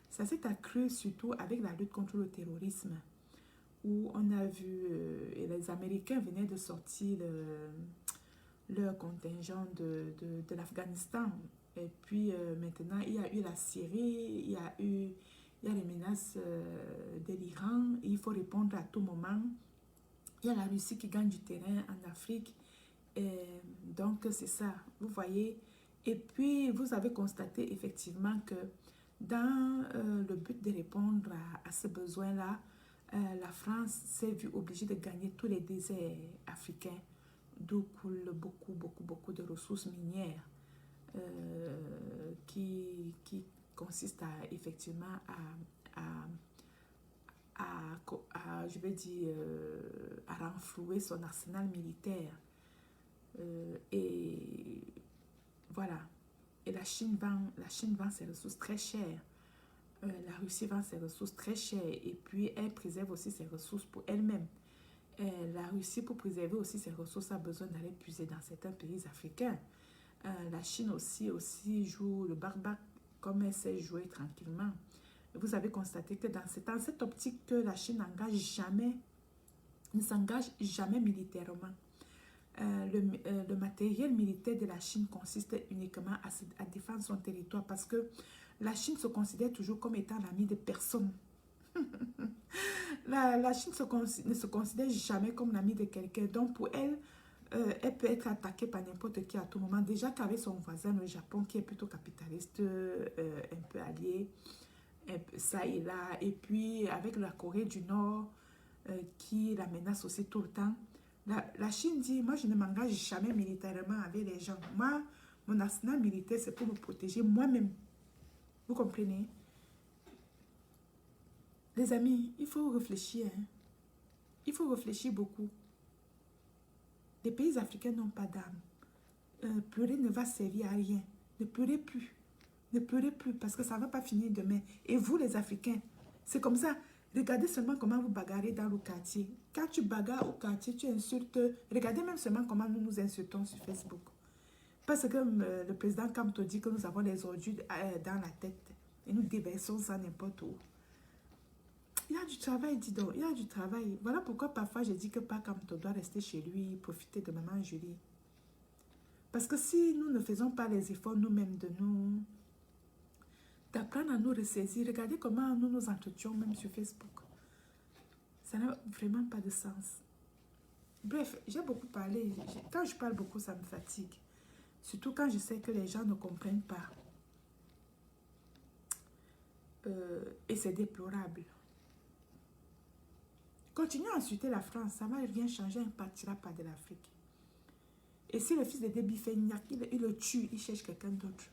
Ça s'est accru surtout avec la lutte contre le terrorisme, où on a vu, et les Américains venaient de sortir leur contingent de l'Afghanistan. Et puis maintenant, il y a eu la Syrie, il y a les menaces de l'Iran. Il faut répondre à tout moment. Il y a la Russie qui gagne du terrain en Afrique. Et donc, c'est ça, vous voyez. Et puis, vous avez constaté effectivement que dans le but de répondre à ce besoin-là, la France s'est vue obligée de gagner tous les déserts africains, d'où coulent beaucoup de ressources minières qui consistent effectivement je vais dire, à renflouer son arsenal militaire. Et voilà. Et la Chine vend ses ressources très chères. La Russie vend ses ressources très chères. Et puis, elle préserve aussi ses ressources pour elle-même. La Russie, pour préserver aussi ses ressources, a besoin d'aller puiser dans certains pays africains. La Chine aussi joue le barbac comme elle sait jouer tranquillement. Vous avez constaté que dans cette optique que la Chine ne s'engage jamais militairement. Le matériel militaire de la Chine consiste uniquement à défendre son territoire parce que la Chine se considère toujours comme étant l'ami de personne. La Chine ne se considère jamais comme l'ami de quelqu'un. Donc pour elle, elle peut être attaquée par n'importe qui à tout moment. Déjà qu'avec son voisin, le Japon, qui est plutôt capitaliste, un peu allié, ça et là. Et puis avec la Corée du Nord, qui la menace aussi tout le temps. La Chine dit, moi je ne m'engage jamais militairement avec les gens. Moi, mon arsenal militaire, c'est pour me protéger moi-même. Vous comprenez? Les amis, il faut réfléchir. Hein? Il faut réfléchir beaucoup. Les pays africains n'ont pas d'armes. Pleurer ne va servir à rien. Ne pleurez plus. Ne pleurez plus parce que ça ne va pas finir demain. Et vous, les Africains, c'est comme ça. Regardez seulement comment vous bagarrez dans le quartier. Quand tu bagarres au quartier, tu insultes. Regardez même seulement comment nous nous insultons sur Facebook. Parce que le président Kamto dit que nous avons les ordures dans la tête. Et nous déversons ça n'importe où. Il y a du travail, dis donc. Il y a du travail. Voilà pourquoi parfois je dis que Papa Kamto doit rester chez lui, profiter de maman Julie. Parce que si nous ne faisons pas les efforts nous-mêmes d'apprendre à nous ressaisir, regardez comment nous nous entretenons même sur Facebook. Ça n'a vraiment pas de sens. Bref, j'ai beaucoup parlé. Quand je parle beaucoup, ça me fatigue. Surtout quand je sais que les gens ne comprennent pas. Et c'est déplorable. Continuez à insulter la France, ça ne va rien changer, il ne partira pas de l'Afrique. Et si le fils de Déby fait gnac, il le tue, il cherche quelqu'un d'autre.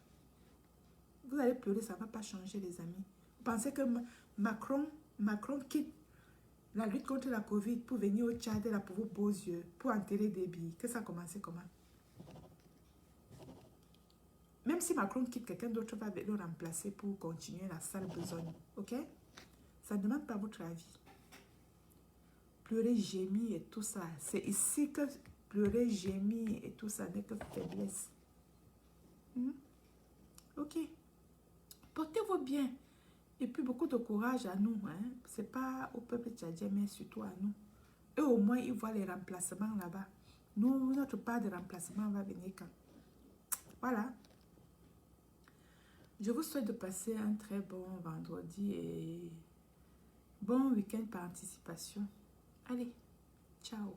Vous allez pleurer, ça ne va pas changer, les amis. Vous pensez que Macron quitte la lutte contre la Covid pour venir au Tchad, là, pour vos beaux yeux, pour enterrer Déby. Que ça a commencé comment? Même si Macron quitte, quelqu'un d'autre va le remplacer pour continuer la sale besogne. Ok? Ça ne demande pas votre avis. Pleurer, gémir et tout ça. C'est ici que pleurer, gémir et tout ça n'est que faiblesse. Ok. Portez-vous bien. Et puis beaucoup de courage à nous. Hein? Ce n'est pas au peuple tchadien, mais surtout à nous. Eux au moins, ils voient les remplacements là-bas. Nous, notre part de remplacement va venir quand? Voilà. Je vous souhaite de passer un très bon vendredi et bon week-end par anticipation. Allez, ciao.